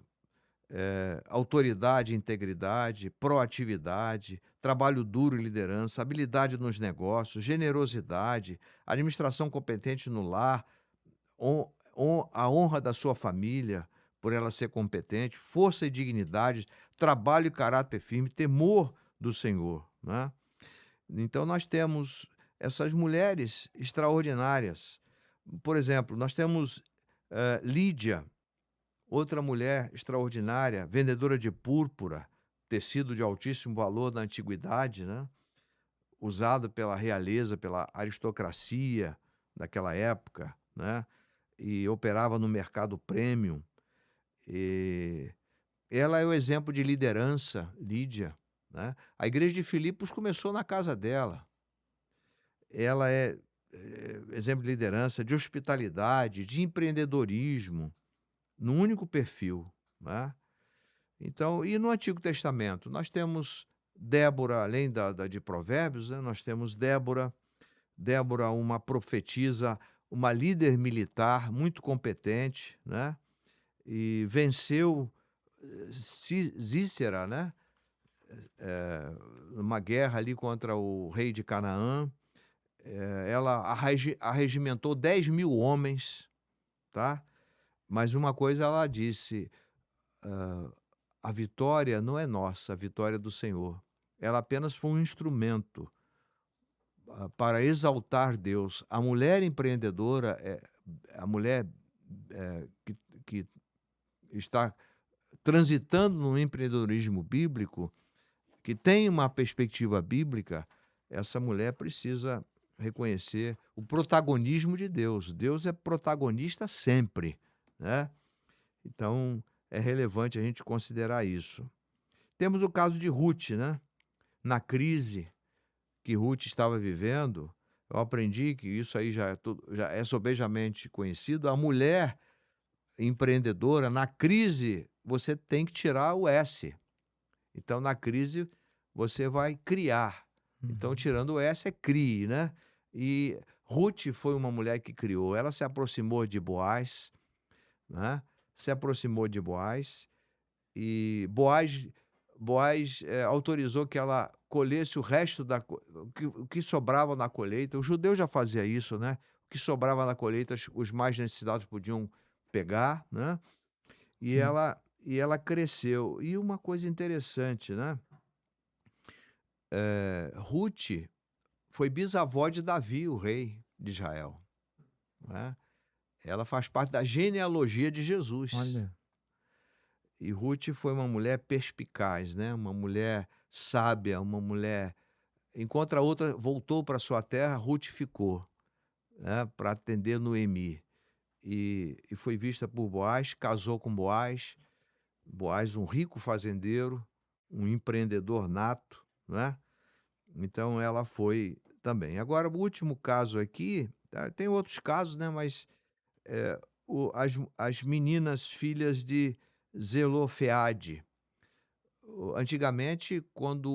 autoridade, integridade, proatividade, trabalho duro e liderança, habilidade nos negócios, generosidade, administração competente no lar, a honra da sua família por ela ser competente, força e dignidade, trabalho e caráter firme, temor do Senhor, né? Então nós temos essas mulheres extraordinárias. Por exemplo, nós temos Lídia, outra mulher extraordinária, vendedora de púrpura, tecido de altíssimo valor da antiguidade, né? Usado pela realeza, pela aristocracia daquela época, né? E operava no mercado premium. E ela é o exemplo de liderança, Lídia, né? A igreja de Filipos começou na casa dela. Ela é exemplo de liderança, de hospitalidade, de empreendedorismo, num único perfil, né? Então, e no Antigo Testamento, nós temos Débora, além de Provérbios, né? Nós temos Débora, uma profetisa, uma líder militar muito competente, né? E venceu Cícera, né? Numa guerra ali contra o rei de Canaã. Ela arregimentou 10.000 homens, tá? Mas uma coisa ela disse: a vitória não é nossa, a vitória é do Senhor. Ela apenas foi um instrumento para exaltar Deus. A mulher empreendedora, a mulher que está transitando no empreendedorismo bíblico, que tem uma perspectiva bíblica, essa mulher precisa reconhecer o protagonismo de Deus. Deus é protagonista sempre, né? Então, é relevante a gente considerar isso. Temos o caso de Ruth, né? Na crise que Ruth estava vivendo, eu aprendi que isso aí já é sobejamente conhecido. A mulher empreendedora, na crise, você tem que tirar o S. Então, na crise, você vai criar. Então, tirando o S é crie, né? E Ruth foi uma mulher que criou. Ela se aproximou de Boaz, né? Se aproximou de Boaz, e Boaz autorizou que ela colhesse o resto o que sobrava na colheita. O judeu já fazia isso, né? O que sobrava na colheita, os mais necessitados podiam pegar, né? E Sim. ela cresceu. E uma coisa interessante, né? Ruth foi bisavó de Davi, o rei de Israel, né? Ela faz parte da genealogia de Jesus. Olha, E Ruth foi uma mulher perspicaz, né? Uma mulher sábia, uma mulher. Enquanto a outra voltou para sua terra, Ruth ficou, né? Para atender Noemi. E foi vista por Boaz, casou com Boaz. Boaz, um rico fazendeiro, um empreendedor nato, né? Então ela foi também. Agora, o último caso aqui, tem outros casos, né? Mas as meninas filhas de Zelofeade. Antigamente, quando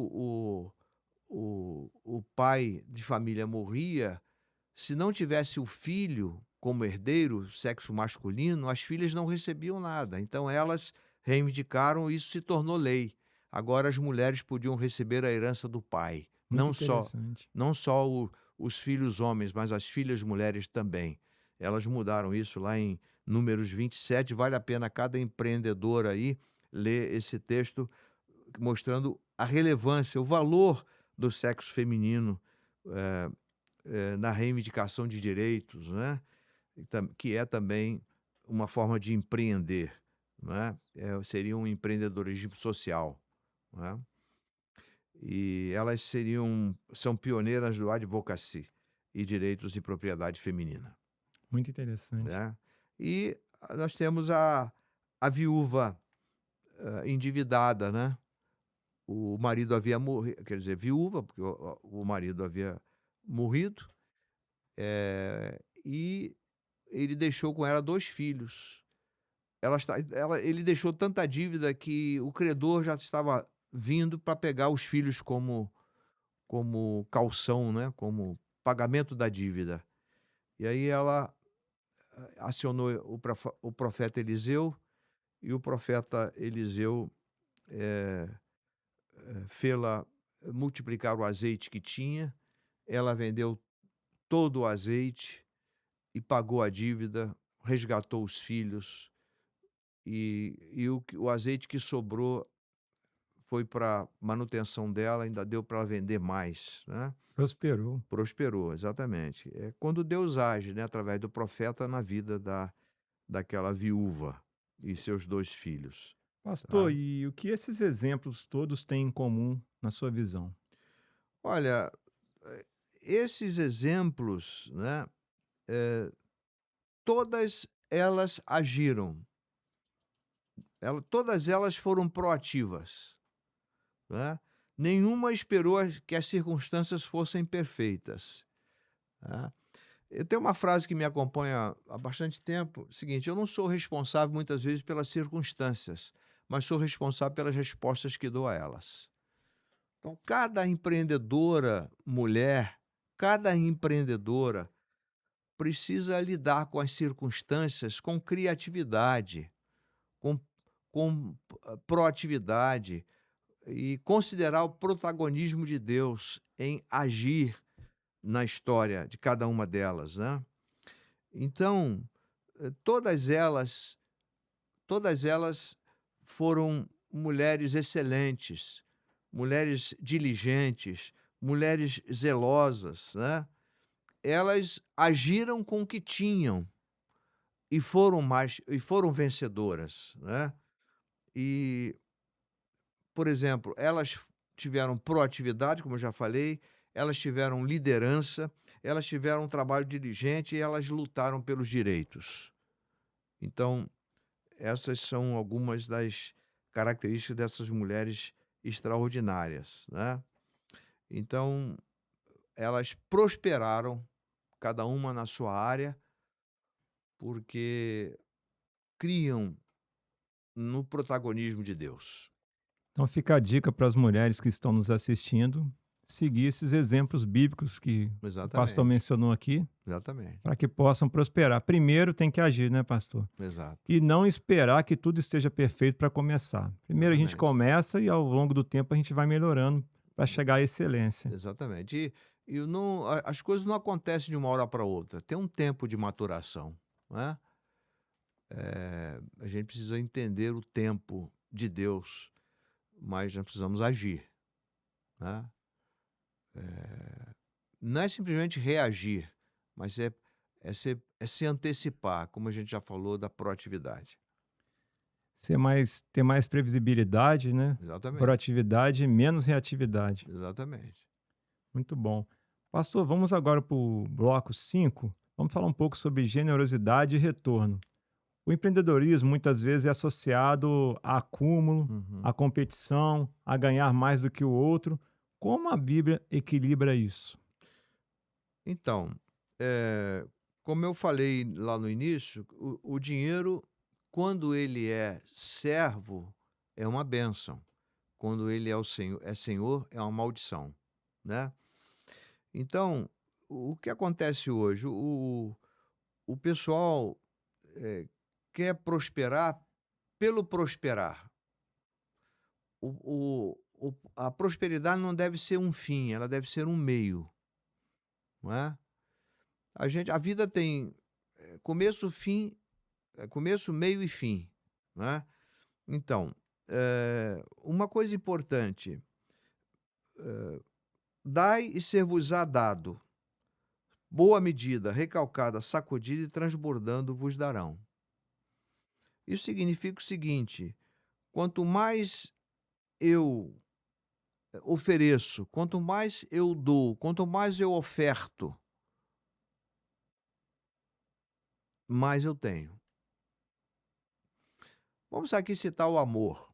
o pai de família morria, se não tivesse o filho como herdeiro, sexo masculino, as filhas não recebiam nada. Então elas reivindicaram e isso se tornou lei. agora as mulheres podiam receber a herança do pai. Muito Não só, interessante. não só os filhos homens, mas as filhas mulheres também. Elas mudaram isso lá em Números 27. Vale a pena cada empreendedor aí ler esse texto mostrando a relevância, o valor do sexo feminino na reivindicação de direitos, né? Que é também uma forma de empreender, né? Seria um empreendedorismo social, né? E elas são pioneiras do advocacy e direitos de propriedade feminina, Muito interessante. né? E nós temos a viúva endividada, né? O marido havia morrido, quer dizer, viúva, porque o marido havia morrido, e ele deixou com ela 2 filhos. Ele deixou tanta dívida que o credor já estava vindo para pegar os filhos como caução, né, como pagamento da dívida. E aí ela acionou o profeta Eliseu, e o profeta Eliseu fê-la multiplicar o azeite que tinha. Ela vendeu todo o azeite e pagou a dívida, resgatou os filhos, e o azeite que sobrou foi para manutenção dela, ainda deu para vender mais, né? Prosperou. Prosperou, exatamente. É quando Deus age, né, através do profeta na vida daquela viúva e seus 2 filhos, Pastor, tá? e o que esses exemplos todos têm em comum na sua visão? Olha, esses exemplos, né, todas elas agiram, todas elas foram proativas, né? Nenhuma esperou que as circunstâncias fossem perfeitas, né? Eu tenho uma frase que me acompanha há bastante tempo, o seguinte: eu não sou responsável muitas vezes pelas circunstâncias, mas sou responsável pelas respostas que dou a elas. Então, cada empreendedora mulher, cada empreendedora precisa lidar com as circunstâncias com criatividade, com, com proatividade, e considerar o protagonismo de Deus em agir na história de cada uma delas, né? Então, todas elas foram mulheres excelentes, mulheres diligentes, mulheres zelosas, né? Elas agiram com o que tinham e foram vencedoras, né? E, por exemplo, elas tiveram proatividade, como eu já falei, elas tiveram liderança, elas tiveram um trabalho diligente e elas lutaram pelos direitos. Então, essas são algumas das características dessas mulheres extraordinárias, né? Então, elas prosperaram, cada uma na sua área, porque criam no protagonismo de Deus. Então fica a dica para as mulheres que estão nos assistindo, seguir esses exemplos bíblicos que o pastor Exatamente, mencionou aqui, exatamente, para que possam prosperar. Primeiro tem que agir, né, pastor? exato, E não esperar que tudo esteja perfeito para começar. Primeiro a gente exatamente, começa e ao longo do tempo a gente vai melhorando para chegar à excelência. exatamente. E não, as coisas não acontecem de uma hora para outra, tem um tempo de maturação, né? A gente precisa entender o tempo de Deus, mas nós precisamos agir, né? Não é simplesmente reagir, mas é se antecipar, como a gente já falou, da proatividade. Ter mais previsibilidade, né? Exatamente, Proatividade e menos reatividade. exatamente. Muito bom. Pastor, vamos agora para o bloco 5. Vamos falar um pouco sobre generosidade e retorno. O empreendedorismo muitas vezes é associado a acúmulo, Uhum. a competição, a ganhar mais do que o outro. Como a Bíblia equilibra isso? Então, como eu falei lá no início, o dinheiro, quando ele é servo, é uma bênção. Quando ele é senhor, é uma maldição, né? Então, o que acontece hoje? O pessoal quer prosperar pelo prosperar. a prosperidade não deve ser um fim, ela deve ser um meio, não é? A vida tem começo, fim, começo, meio e fim, né? Então, uma coisa importante, dai e ser-vos-á dado, boa medida, recalcada, sacudida e transbordando vos darão. Isso significa o seguinte: quanto mais eu ofereço, quanto mais eu dou, quanto mais eu oferto, mais eu tenho. Vamos aqui citar o amor.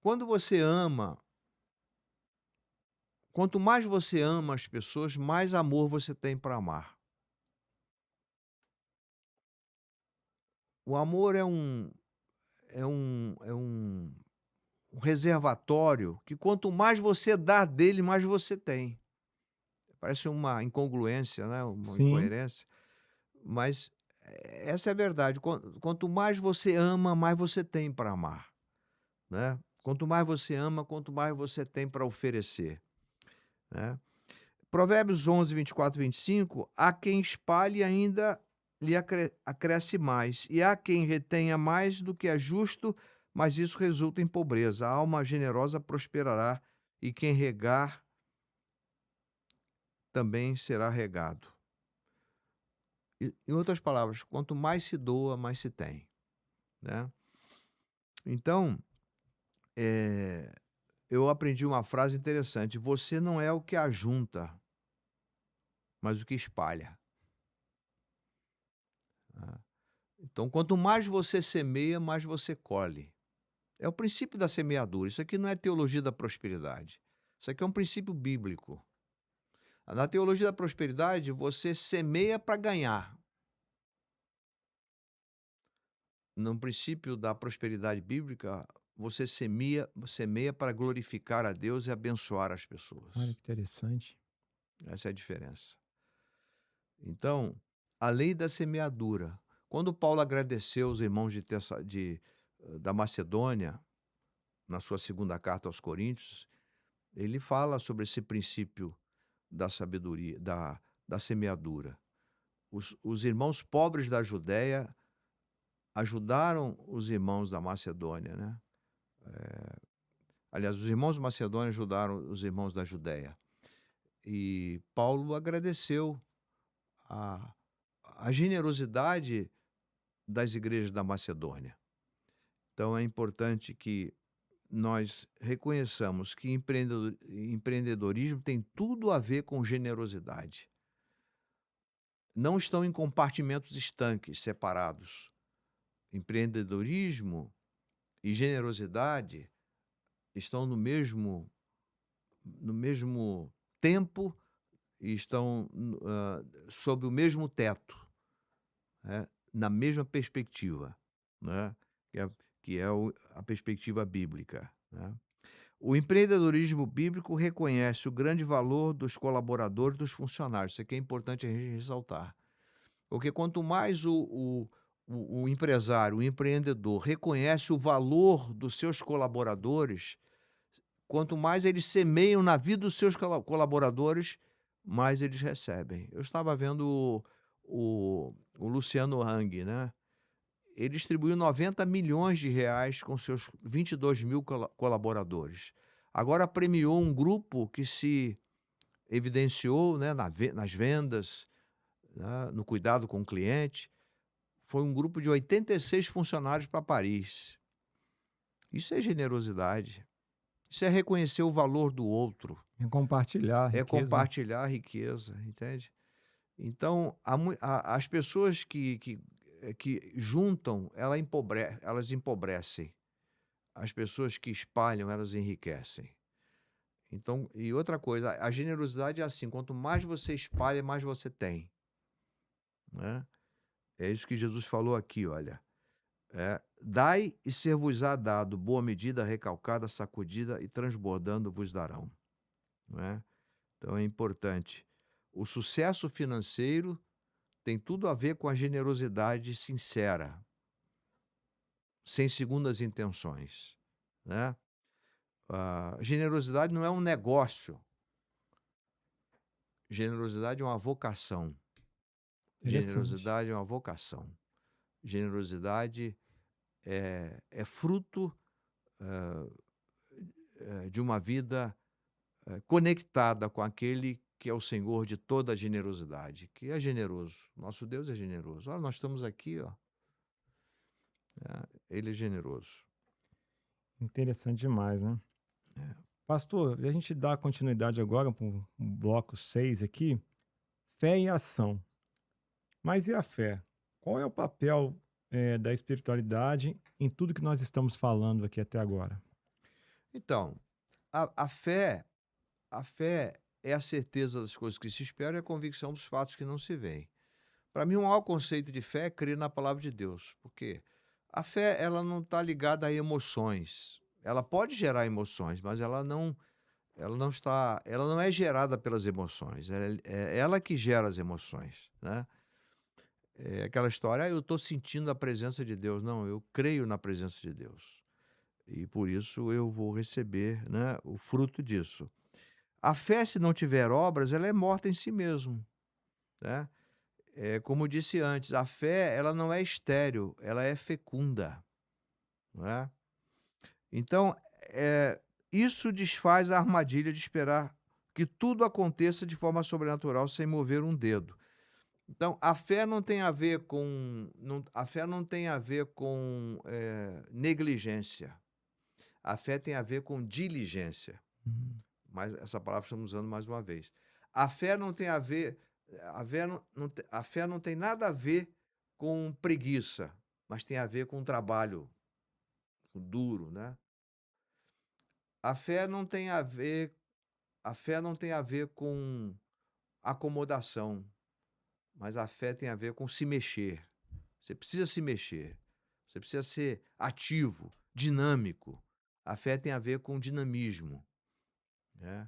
Quando você ama, quanto mais você ama as pessoas, mais amor você tem para amar. O amor é um reservatório que quanto mais você dá dele, mais você tem. Parece uma incongruência, né, uma Sim, incoerência, mas essa é a verdade. Quanto mais você ama, mais você tem para amar, né. Quanto mais você ama, quanto mais você tem para oferecer, né. Provérbios 11, 24 e 25: há quem espalhe ainda lhe acresce mais, e há quem retenha mais do que é justo, mas isso resulta em pobreza. A alma generosa prosperará, e quem regar também será regado. Em outras palavras, quanto mais se doa, mais se tem, né? Então, eh, eu aprendi uma frase interessante: você não é o que ajunta, mas o que espalha. Né? Então, quanto mais você semeia, mais você colhe. É o princípio da semeadura. Isso aqui não é teologia da prosperidade. Isso aqui é um princípio bíblico. Na teologia da prosperidade, você semeia para ganhar. No princípio da prosperidade bíblica, você semeia para glorificar a Deus e abençoar as olha pessoas. que interessante. Essa é a diferença. Então, a lei da semeadura. Quando Paulo agradeceu os irmãos da Macedônia, na sua segunda carta aos Coríntios, ele fala sobre esse princípio da sabedoria, da semeadura. Os irmãos pobres da Judéia ajudaram os irmãos da Macedônia, né? Aliás, os irmãos da Macedônia ajudaram os irmãos da Judéia. E Paulo agradeceu a, a generosidade das igrejas da Macedônia. Então é importante que nós reconheçamos que empreendedorismo tem tudo a ver com generosidade. Não estão em compartimentos estanques, separados. Empreendedorismo e generosidade estão no mesmo tempo e estão sob o mesmo teto, né, na mesma perspectiva, né, que é a perspectiva bíblica, né. O empreendedorismo bíblico reconhece o grande valor dos colaboradores, dos funcionários. Isso aqui é importante a gente ressaltar. Porque quanto mais o empresário, o empreendedor reconhece o valor dos seus colaboradores, quanto mais eles semeiam na vida dos seus colaboradores, mais eles recebem. Eu estava vendo o Luciano Hang, né? Ele distribuiu 90 milhões de reais com seus 22 mil colaboradores. Agora premiou um grupo que se evidenciou, né, nas vendas, né, no cuidado com o cliente. Foi um grupo de 86 funcionários para Paris. Isso é generosidade. Isso é reconhecer o valor do outro. Em compartilhar a É riqueza. compartilhar a riqueza, entende? Então, as pessoas que juntam, elas empobrecem. As pessoas que espalham, elas enriquecem. Então, e outra coisa, a generosidade é assim: quanto mais você espalha, mais você tem, né? É isso que Jesus falou aqui, olha. Dai e ser-vos-á dado, boa medida, recalcada, sacudida e transbordando vos darão, não é? Então é importante. O sucesso financeiro tem tudo a ver com a generosidade sincera, sem segundas intenções, né? Generosidade não é um negócio, generosidade é uma vocação. Interessante. Generosidade é uma vocação. Generosidade é fruto de uma vida conectada com aquele que é o Senhor de toda a generosidade, que é generoso. Nosso Deus é generoso. Olha, nós estamos aqui, ó. Ele é generoso. Interessante demais, né? Pastor, a gente dá continuidade agora para o bloco 6 aqui. Fé e ação. Mas e a fé? Qual é o papel da espiritualidade em tudo que nós estamos falando aqui até agora? Então, a fé é a certeza das coisas que se esperam e a convicção dos fatos que não se veem. Para mim, o maior conceito de fé é crer na palavra de Deus. Porque a fé, ela não está ligada a emoções. Ela pode gerar emoções, mas ela não é gerada pelas emoções. É ela que gera as emoções, né? É aquela história, eu estou sentindo a presença de Deus. Não, eu creio na presença de Deus. E por isso eu vou receber, né, o fruto disso. A fé, se não tiver obras, ela é morta em si mesmo, né? Como eu disse antes, a fé, ela não é estéril, ela é fecunda, não é? Então, isso desfaz a armadilha de esperar que tudo aconteça de forma sobrenatural sem mover um dedo. Então, a fé não tem a ver com a fé não tem a ver com, negligência. A fé tem a ver com diligência. Hum, Mas essa palavra estamos usando mais uma vez. A fé não tem a ver a fé não tem nada a ver com preguiça, mas tem a ver com trabalho duro, né. A fé não tem a ver a fé não tem a ver com acomodação, mas a fé tem a ver com se mexer. Você precisa se mexer, você precisa ser ativo, dinâmico. A fé tem a ver com dinamismo, né.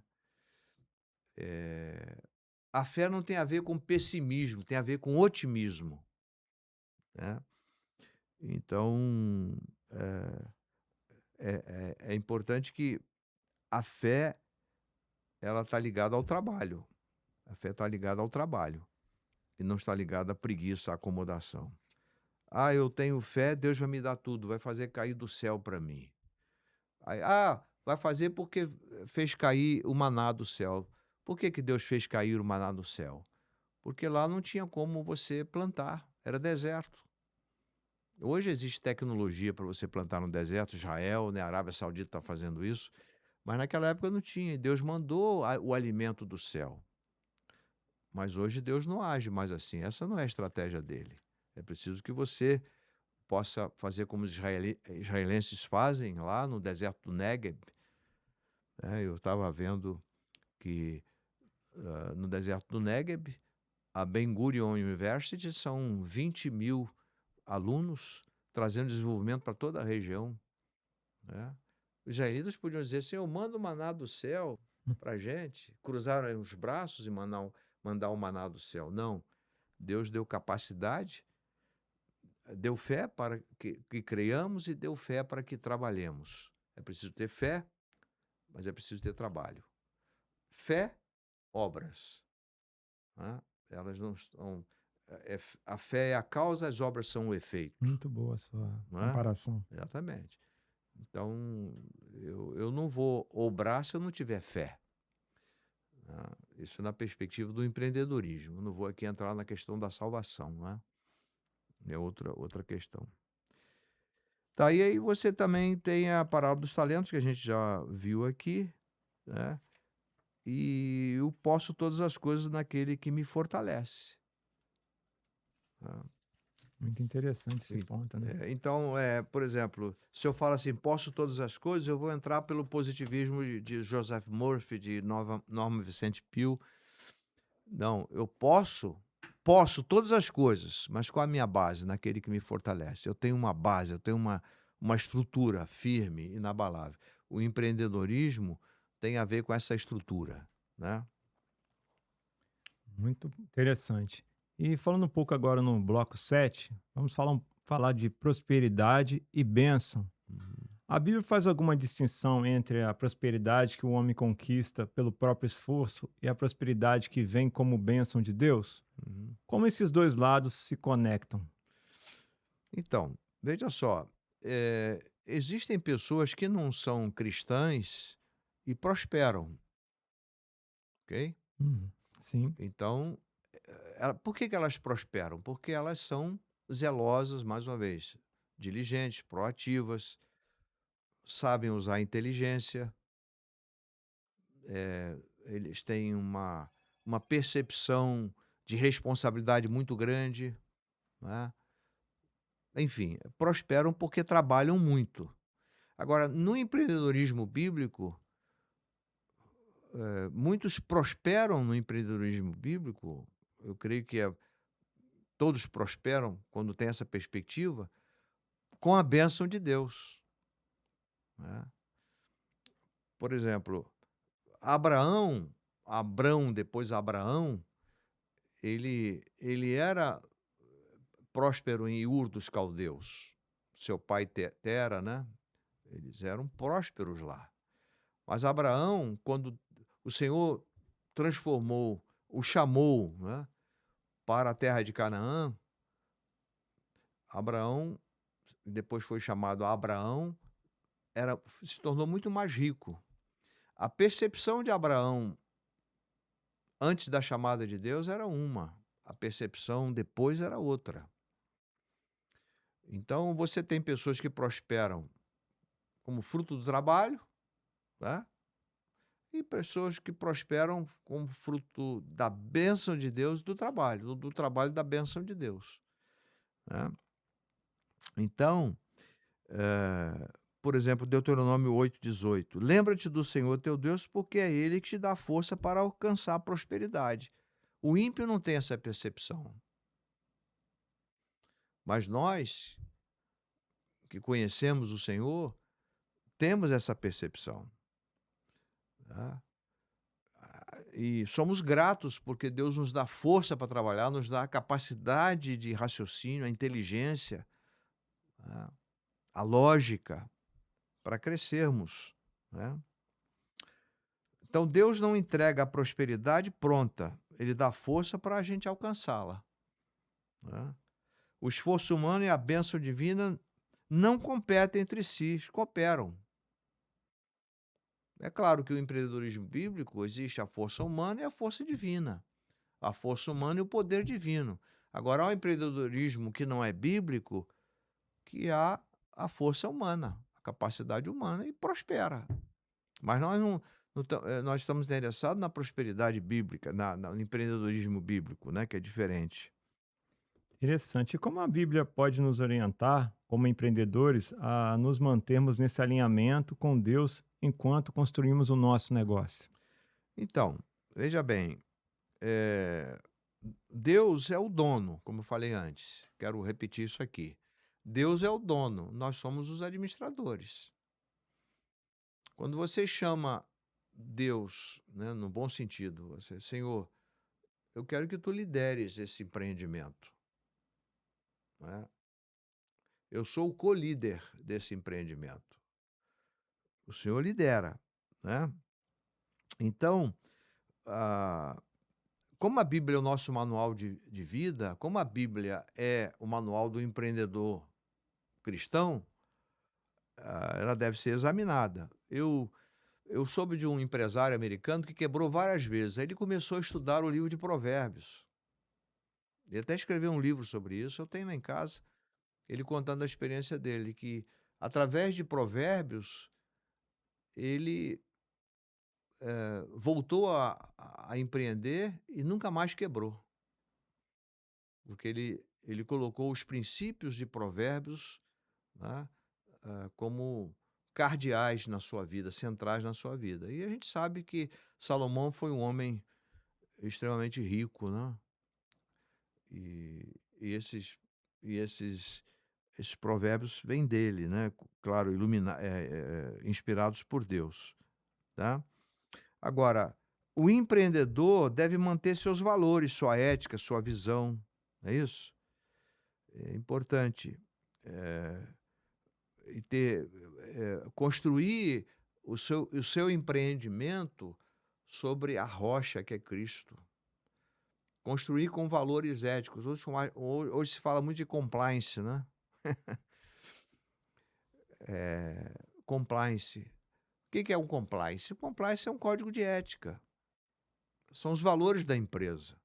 Eh A fé não tem a ver com pessimismo, tem a ver com otimismo, né. Então, é importante que a fé, ela está ligada ao trabalho. A fé está ligada ao trabalho e não está ligada à preguiça, à acomodação. "Ah, eu tenho fé, Deus vai me dar tudo, vai fazer cair do céu para mim". Aí, vai fazer porque fez cair o maná do céu. Por que que Deus fez cair o maná do céu? Porque lá não tinha como você plantar, era deserto. Hoje existe tecnologia para você plantar no deserto, Israel, né, a Arábia Saudita está fazendo isso, mas naquela época não tinha, e Deus mandou o alimento do céu. Mas hoje Deus não age mais assim, essa não é a estratégia dele. É preciso que você possa fazer como os israelenses fazem lá no deserto do Negev, né. Eu estava vendo que, no deserto do Negev, a Ben Gurion University são 20.000 alunos trazendo desenvolvimento para toda a região, né. Os israelitas podiam dizer: "Senhor, manda o maná do céu para a gente", cruzaram os braços e mandar o maná do céu. Não, Deus deu capacidade, deu fé para que creiamos e deu fé para que trabalhemos. É preciso ter fé, mas é preciso ter trabalho. Fé, obras, né, elas não estão a fé é a causa, as obras são o efeito, muito boa a sua não é? comparação. Exatamente. Então, eu não vou obrar se eu não tiver fé, né. Isso na perspectiva do empreendedorismo, eu não vou aqui entrar na questão da salvação, né, é outra questão. Tá, e aí você também tem a parábola dos talentos, que a gente já viu aqui, né, e eu posso todas as coisas naquele que me fortalece, né. Muito interessante esse ponto, né? Então, por exemplo, se eu falo assim: "Posso todas as coisas", eu vou entrar pelo positivismo de Joseph Murphy, de Norman Vincent Peale. Não, eu posso todas as coisas, mas qual a minha base? Naquele que me fortalece. Eu tenho uma base, eu tenho uma estrutura firme, inabalável. O empreendedorismo tem a ver com essa estrutura, né. Muito interessante. E falando um pouco agora no bloco 7, vamos falar de prosperidade e bênção. A Bíblia faz alguma distinção entre a prosperidade que o homem conquista pelo próprio esforço e a prosperidade que vem como bênção de Deus? Uhum. Como esses dois lados se conectam? Então, veja só, existem pessoas que não são cristãs e prosperam, ok? Uhum. Sim. Então, por que que elas prosperam? Porque elas são zelosas, mais uma vez, diligentes, proativas, sabem usar a inteligência, eles têm uma percepção de responsabilidade muito grande, né? Enfim, prosperam porque trabalham muito. Agora, no empreendedorismo bíblico, muitos prosperam no empreendedorismo bíblico, eu creio que todos prosperam quando tem essa perspectiva, com a bênção de Deus, né. Por exemplo, Abrão, depois Abraão, ele era próspero em Ur dos Caldeus. Seu pai Tera, né, eles eram prósperos lá. Mas Abraão, quando o Senhor o chamou, né, para a terra de Canaã, Abraão, depois foi chamado Abraão, se tornou muito mais rico. A percepção de Abraão antes da chamada de Deus era uma, a percepção depois era outra. Então você tem pessoas que prosperam como fruto do trabalho, tá? E pessoas que prosperam como fruto da bênção de Deus do trabalho, do trabalho da bênção de Deus, né. Então, eh, por exemplo, Deuteronômio 8:18: "Lembra-te do Senhor teu Deus, porque é Ele que te dá força para alcançar a prosperidade." O ímpio não tem essa percepção, mas nós, que conhecemos o Senhor, temos essa percepção, tá. E somos gratos, porque Deus nos dá força para trabalhar, nos dá a capacidade de raciocínio, a inteligência, né, a lógica para crescermos, né. Então Deus não entrega a prosperidade pronta, Ele dá força para a gente alcançá-la, né. O esforço humano e a bênção divina não competem entre si, cooperam. É claro que o empreendedorismo bíblico existe a força humana e a força divina. A força humana e o poder divino. Agora, há o empreendedorismo que não é bíblico, que há a força humana, a capacidade humana e prospera. Mas nós nós estamos interessados na prosperidade bíblica, no empreendedorismo bíblico, né, que é diferente. Interessante. E como a Bíblia pode nos orientar, como empreendedores, a nos mantermos nesse alinhamento com Deus enquanto construímos o nosso negócio? Então, veja bem, eh, Deus é o dono, como eu falei antes. Quero repetir isso aqui. Deus é o dono, nós somos os administradores. Quando você chama Deus, né, no bom sentido, você, Senhor, eu quero que tu lideres esse empreendimento, né? Eu sou o co-líder desse empreendimento. O Senhor lidera, né? Então, ah, como a Bíblia é o nosso manual de vida, como a Bíblia é o manual do empreendedor cristão, ela deve ser examinada. Eu soube de um empresário americano que quebrou várias vezes. Aí ele começou a estudar o livro de Provérbios. Ele até escreveu um livro sobre isso, eu tenho lá em casa, ele contando a experiência dele, que através de Provérbios, ele voltou a empreender e nunca mais quebrou. Porque ele colocou os princípios de Provérbios, né, como cardeais na sua vida, centrais na sua vida. E a gente sabe que Salomão foi um homem extremamente rico, né? E esses provérbios vêm dele, né? Claro, inspirados por Deus, tá? Agora, o empreendedor deve manter seus valores, sua ética, sua visão, não é isso? É importante. e ter, construir o seu empreendimento sobre a rocha que é Cristo. Construir com valores éticos. Hoje se fala muito de compliance, né? Compliance. O que é um compliance? O compliance é um código de ética. São os valores da empresa.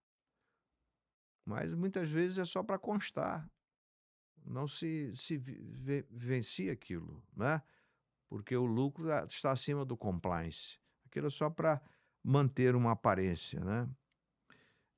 Mas muitas vezes é só para constar. Não se vivencia aquilo, né? Porque o lucro está acima do compliance. Aquilo é só para manter uma aparência, né?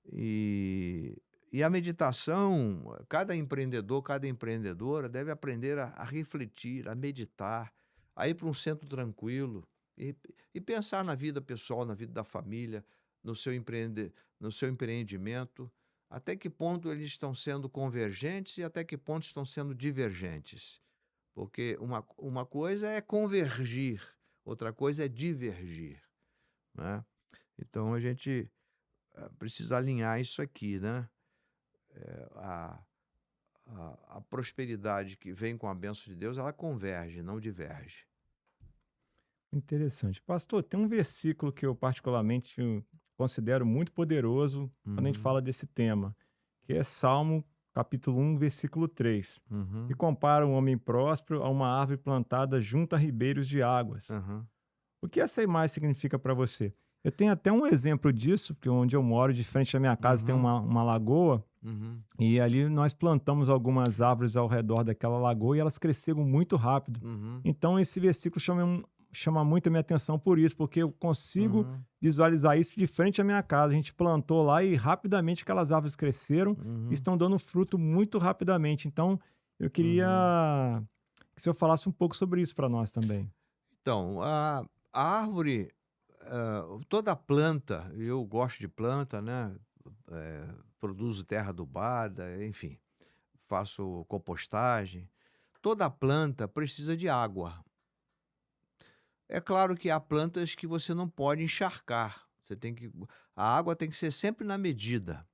E a meditação, cada empreendedor, cada empreendedora deve aprender a refletir, a meditar, a ir para um centro tranquilo e pensar na vida pessoal, na vida da família, no seu empreendimento, até que ponto eles estão sendo convergentes e até que ponto estão sendo divergentes. Porque uma coisa é convergir, outra coisa é divergir, né? Então a gente precisa alinhar isso aqui, né? A, a prosperidade que vem com a bênção de Deus, ela converge, não diverge. Interessante. Pastor, tem um versículo que eu particularmente considero muito poderoso quando a gente Uhum, fala desse tema, que é Salmo capítulo 1, versículo 3, que uhum, compara um homem próspero a uma árvore plantada junto a ribeiros de águas. uhum, O que essa imagem significa para você? Eu tenho até um exemplo disso, porque onde eu moro, de frente à minha casa, tem uhum, uma lagoa, uhum, e ali nós plantamos algumas árvores ao redor daquela lagoa e elas cresceram muito rápido. uhum, Então, esse versículo chama muito a minha atenção por isso, porque eu consigo uhum, visualizar isso de frente à minha casa. A gente plantou lá e rapidamente aquelas árvores cresceram e uhum, estão dando fruto muito rapidamente. Então, eu queria uhum. que o senhor falasse um pouco sobre isso para nós também. Então, a árvore, toda planta, eu gosto de planta, né? Produzo terra adubada, enfim, faço compostagem. Toda planta precisa de água. É claro que há plantas que você não pode encharcar. A água tem que ser sempre na medida,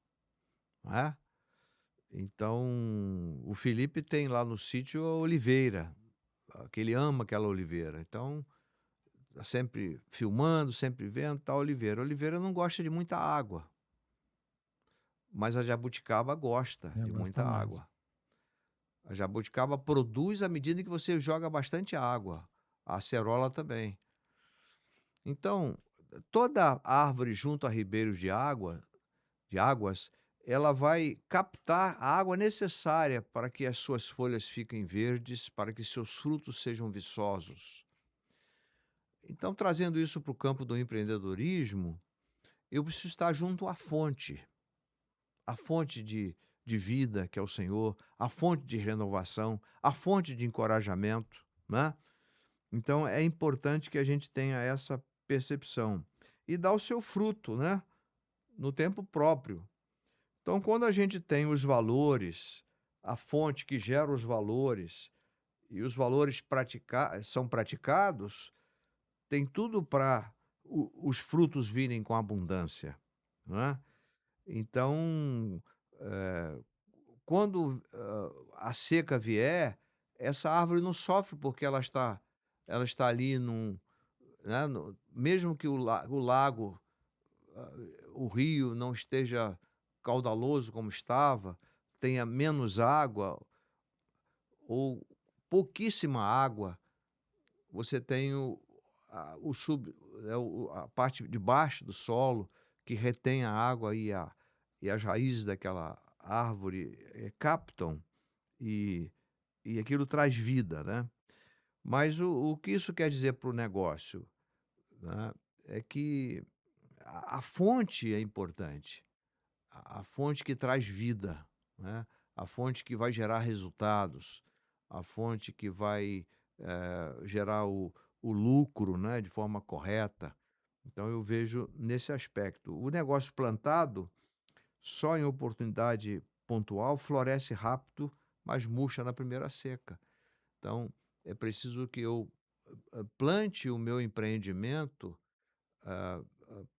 não é? Então, o Felipe tem lá no sítio a oliveira, que ele ama aquela oliveira. Então, tá sempre filmando, sempre vendo, tá a oliveira. A oliveira não gosta de muita água, mas a jabuticaba gosta Eu de gosto muita mais. água. A jabuticaba produz à medida que você joga bastante água. A acerola também. Então, toda árvore junto a ribeiros de águas, ela vai captar a água necessária para que as suas folhas fiquem verdes, para que seus frutos sejam viçosos. Então, trazendo isso para o campo do empreendedorismo, eu preciso estar junto à fonte, a fonte de vida que é o Senhor, a fonte de renovação, a fonte de encorajamento, né? Então é importante que a gente tenha essa percepção e dar o seu fruto, né? No tempo próprio. Então, quando a gente tem os valores, a fonte que gera os valores e os valores são praticados, tem tudo para os frutos virem com abundância, não é? Então, eh, quando a seca vier, essa árvore não sofre porque ela está ali né, mesmo que o lago, ah, o rio não esteja caudaloso como estava, tenha menos água ou pouquíssima água, você tem a parte de baixo do solo que retém a água e as raízes daquela árvore captam e, e aquilo traz vida, né? Mas o que isso quer dizer para o negócio, né? É que a fonte é importante. A fonte que traz vida, né? A fonte que vai gerar resultados, a fonte que vai gerar o lucro, né, de forma correta. Então eu vejo nesse aspecto. O negócio plantado, só em oportunidade pontual, floresce rápido, mas murcha na primeira seca. Então é preciso que eu plante o meu empreendimento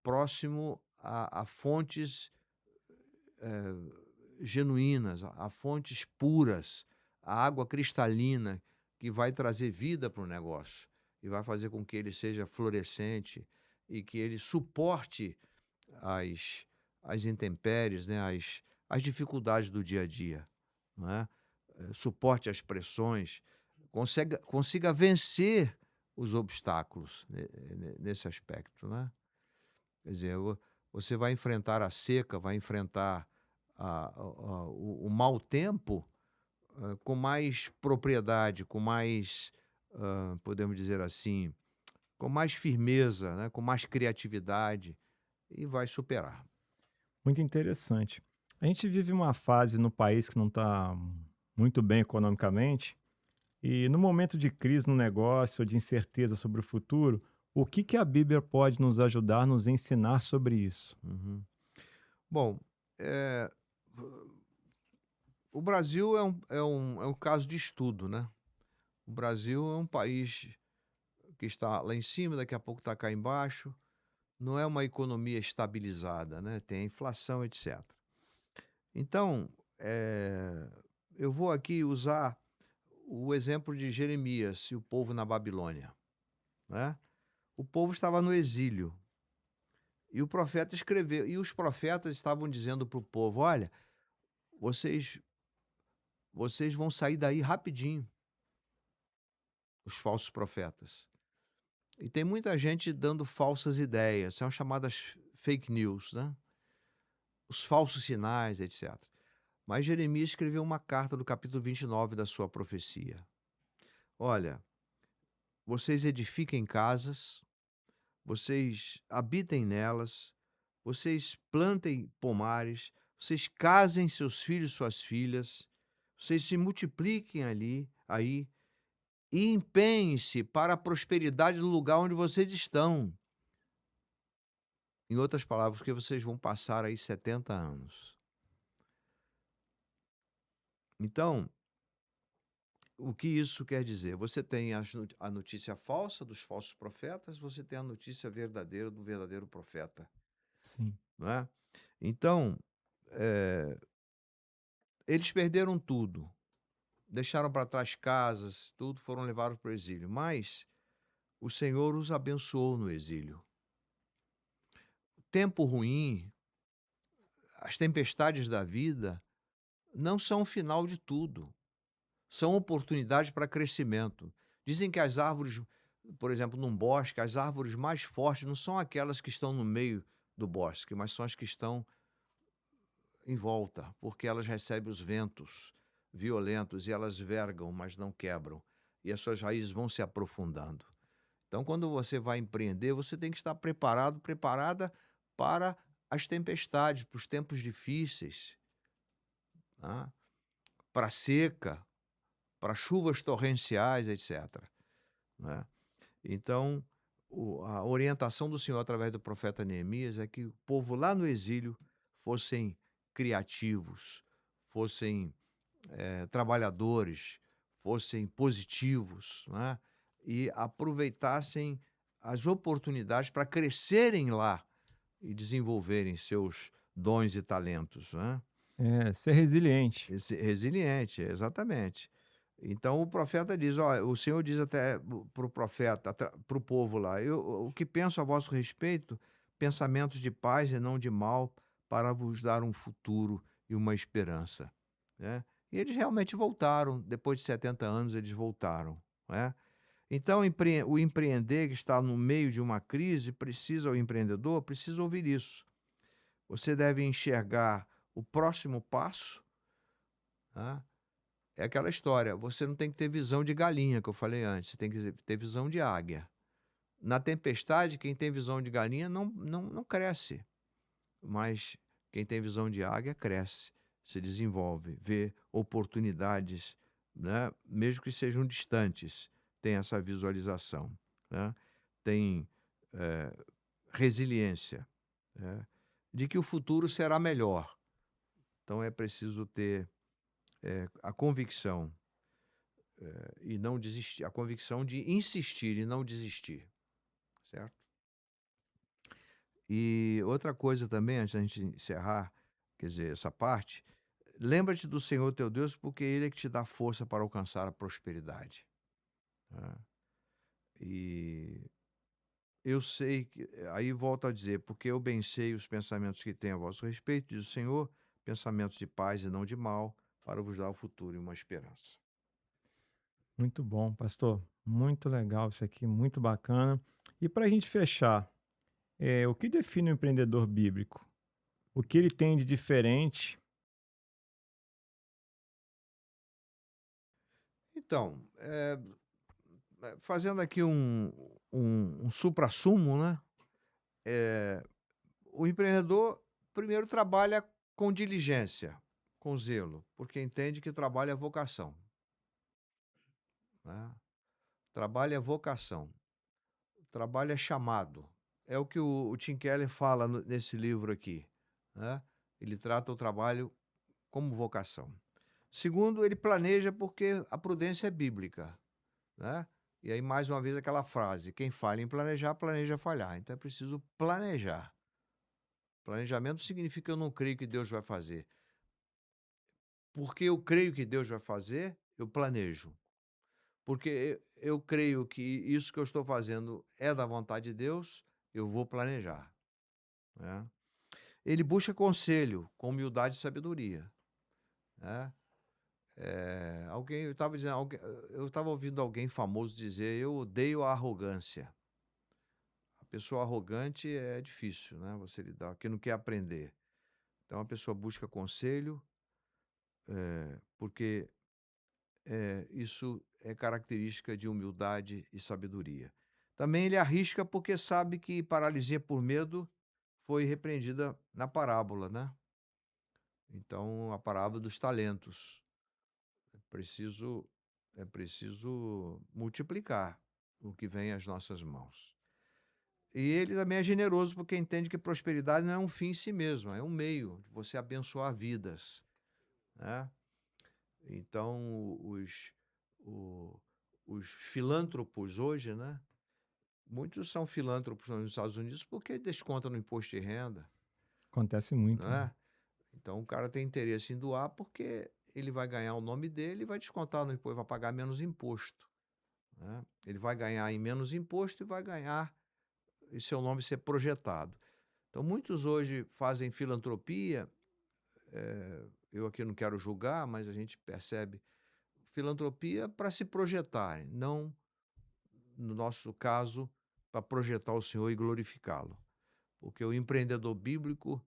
próximo a fontes genuínas, a fontes puras, a água cristalina que vai trazer vida para o negócio e vai fazer com que ele seja florescente e que ele suporte as, as intempéries, né? As dificuldades do dia a dia, não é? Suporte as pressões, consiga vencer os obstáculos nesse aspecto, né? Quer dizer, você vai enfrentar a seca, vai enfrentar o mau tempo com mais propriedade, com mais, podemos dizer assim, com mais firmeza, né? Com mais criatividade e vai superar. Muito interessante. A gente vive uma fase no país que não está muito bem economicamente, e no momento de crise no negócio, ou de incerteza sobre o futuro, o que que a Bíblia pode nos ajudar, nos ensinar sobre isso? Uhum. Bom, eh, o Brasil é um caso de estudo, né? O Brasil é um país que está lá em cima, daqui a pouco está cá embaixo. Não é uma economia estabilizada, né? Tem inflação, etc. Então, eu vou aqui usar o exemplo de Jeremias e o povo na Babilônia, né? O povo estava no exílio e o profeta escreveu, e os profetas estavam dizendo para o povo: olha, vocês, vocês vão sair daí rapidinho, os falsos profetas. E tem muita gente dando falsas ideias, são chamadas fake news, né? Os falsos sinais, etc. Mas Jeremias escreveu uma carta do capítulo 29 da sua profecia. Olha, vocês edifiquem casas, vocês habitem nelas, vocês plantem pomares, vocês casem seus filhos e suas filhas, vocês se multipliquem aí, e empenhem-se para a prosperidade do lugar onde vocês estão. Em outras palavras, porque vocês vão passar aí 70 anos. Então, o que isso quer dizer? Você tem a notícia falsa dos falsos profetas, você tem a notícia verdadeira do verdadeiro profeta, Sim, não é? Então, eh, eles perderam tudo, deixaram para trás casas, tudo, foram levados para o exílio, mas o Senhor os abençoou no exílio. Tempo ruim, as tempestades da vida não são o final de tudo. São oportunidades para crescimento. Dizem que as árvores, por exemplo, num bosque, as árvores mais fortes não são aquelas que estão no meio do bosque, mas são as que estão em volta, porque elas recebem os ventos violentos e elas vergam, mas não quebram. E as suas raízes vão se aprofundando. Então, quando você vai empreender, você tem que estar preparado, preparada para as tempestades, para os tempos difíceis, tá? Para a seca, para chuvas torrenciais, etc, né? Então, a orientação do Senhor através do profeta Neemias é que o povo lá no exílio fossem criativos, fossem trabalhadores, fossem positivos, né? E aproveitassem as oportunidades para crescerem lá e desenvolverem seus dons e talentos, né? é, ser resiliente. Resiliente, exatamente. Então o profeta diz: "Ó, o Senhor diz até para o profeta, para o povo lá: Eu o que penso a vosso respeito, pensamentos de paz e não de mal, para vos dar um futuro e uma esperança", né. E eles realmente voltaram, depois de 70 anos eles voltaram, né. Então o empreender que está no meio de uma crise o empreendedor precisa ouvir isso. Você deve enxergar o próximo passo, né. É aquela história, você não tem que ter visão de galinha, que eu falei antes, você tem que ter visão de águia. Na tempestade, quem tem visão de galinha não cresce, mas quem tem visão de águia cresce, se desenvolve, vê oportunidades, né, mesmo que sejam distantes, tem essa visualização, né, tem, eh, resiliência, né, de que o futuro será melhor. Então é preciso ter, a convicção e não desistir, a convicção de insistir e não desistir, certo? E outra coisa também, antes da gente encerrar, quer dizer, essa parte, lembra-te do Senhor teu Deus, porque Ele é que te dá força para alcançar a prosperidade. né? E eu sei que, aí volto a dizer, porque eu bem sei os pensamentos que tenho a vosso respeito, diz o Senhor, pensamentos de paz e não de mal, para vos dar o futuro e uma esperança. Muito bom, pastor. Muito legal isso aqui, muito bacana. E para a gente fechar, o que define um empreendedor bíblico? O que ele tem de diferente? Então, fazendo aqui um suprassumo, né? Eh, o empreendedor primeiro trabalha com diligência, com zelo, porque entende que trabalho é vocação, né? Trabalho é vocação, trabalho é chamado. É o que o Tim Keller fala nesse livro aqui, né? Ele trata o trabalho como vocação. Segundo, ele planeja porque a prudência é bíblica, né? E aí, mais uma vez, aquela frase: quem falha em planejar, planeja falhar. Então é preciso planejar. Planejamento significa que eu não creio que Deus vai fazer. Porque eu creio que Deus vai fazer, eu planejo. Porque eu creio que isso que eu estou fazendo é da vontade de Deus, eu vou planejar, né? Ele busca conselho com humildade e sabedoria, né? Alguém eu estava dizendo, eu estava ouvindo alguém famoso dizer: "Eu odeio a arrogância". A pessoa arrogante é difícil, né, você lidar, que não quer aprender. Então a pessoa busca conselho, porque isso é característica de humildade e sabedoria. Também ele arrisca porque sabe que paralisia por medo foi repreendida na parábola, né? Então, a parábola dos talentos. É preciso, é preciso multiplicar o que vem às nossas mãos. E ele também é generoso porque entende que prosperidade não é um fim em si mesmo, é um meio de você abençoar vidas, né? Então, o- os filântropos hoje, né? Muitos são filântropos nos Estados Unidos porque descontam no imposto de renda, Acontece muito, né? né? Então, o cara tem interesse em doar porque ele vai ganhar o nome dele e vai descontar no imposto, vai pagar menos imposto, né? Ele vai ganhar em menos imposto e vai ganhar e seu nome ser projetado. Então, muitos hoje fazem filantropia. Eu aqui não quero julgar, mas a gente percebe filantropia para se projetarem, não, no nosso caso, para projetar o Senhor e glorificá-lo. Porque o empreendedor bíblico,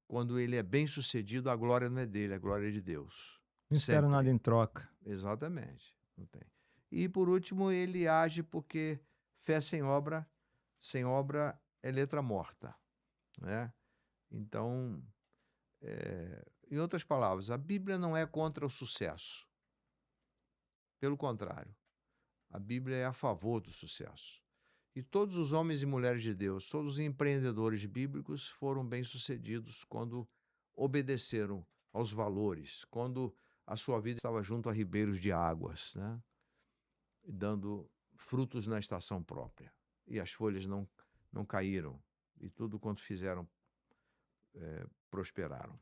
quando ele é bem-sucedido, a glória não é dele, a glória é de Deus. Não espero nada Sempre. em troca. Exatamente. Não tem. E por último, ele age porque fé sem obra é letra morta, né? Então, em outras palavras, a Bíblia não é contra o sucesso. Pelo contrário, a Bíblia é a favor do sucesso. E todos os homens e mulheres de Deus, todos os empreendedores bíblicos foram bem-sucedidos quando obedeceram aos valores, quando a sua vida estava junto a ribeiros de águas, né? E dando frutos na estação própria. E as folhas não caíram, e tudo quanto fizeram prosperaram.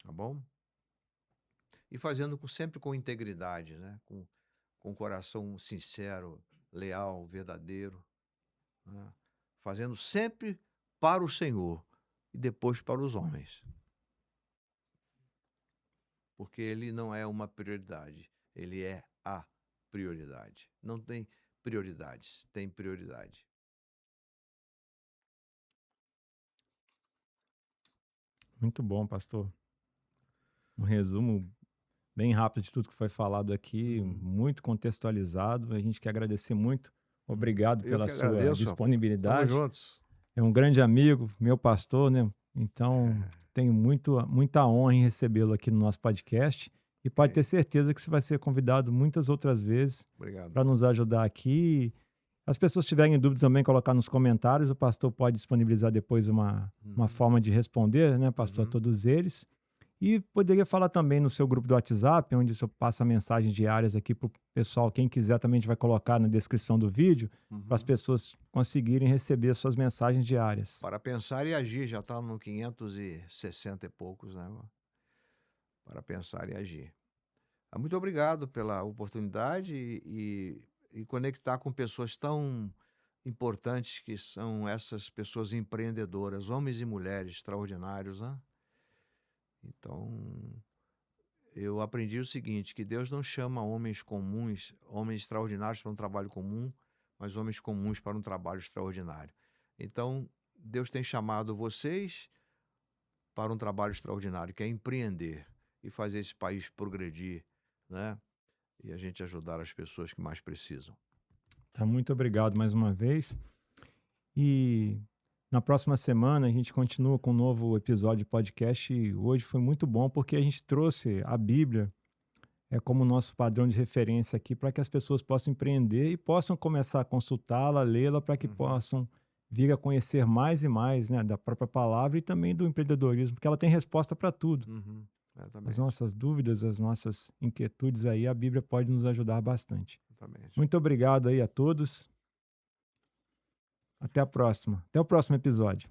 Tá bom? E fazendo sempre com integridade, né? Com um coração sincero, leal, verdadeiro, né? Fazendo sempre para o Senhor e depois para os homens, porque ele não é uma prioridade, ele é a prioridade. Não tem prioridades, tem prioridade. Muito bom, pastor. Um resumo bem rápido de tudo que foi falado aqui, Uhum, muito contextualizado. A gente quer agradecer muito. Obrigado Eu pela que sua agradeço, rapaz. Tamo disponibilidade. juntos. É um grande amigo, meu pastor, né? Então, tenho muita honra em recebê-lo aqui no nosso podcast. E pode ter Amém. certeza que você vai ser convidado muitas outras vezes Obrigado. para nos ajudar aqui. As pessoas tiverem dúvida também, colocar nos comentários. O pastor pode disponibilizar depois uma Uhum, forma de responder, né, pastor, a uhum, todos eles. E poderia falar também no seu grupo do WhatsApp, onde o senhor passa mensagens diárias aqui para o pessoal. Quem quiser também a gente vai colocar na descrição do vídeo, para as uhum. pessoas conseguirem receber as suas mensagens diárias. Para pensar e agir, já está no 560 e poucos, né? Para pensar e agir. Muito obrigado pela oportunidade e conectar com pessoas tão importantes que são essas pessoas empreendedoras, homens e mulheres extraordinários, né? Então, eu aprendi o seguinte, que Deus não chama homens comuns, homens extraordinários para um trabalho comum, mas homens comuns para um trabalho extraordinário. Então, Deus tem chamado vocês para um trabalho extraordinário, que é empreender e fazer esse país progredir, né? E a gente ajudar as pessoas que mais precisam. Tá, muito obrigado mais uma vez. E na próxima semana a gente continua com um novo episódio de podcast. E hoje foi muito bom porque a gente trouxe a Bíblia como nosso padrão de referência aqui para que as pessoas possam empreender e possam começar a consultá-la, lê-la, para que possam vir a conhecer mais e mais, né, da própria palavra e também do empreendedorismo, porque ela tem resposta para tudo. As Exatamente, nossas dúvidas, as nossas inquietudes aí, a Bíblia pode nos ajudar bastante. exatamente. Muito obrigado aí a todos. Até a próxima. Até o próximo episódio.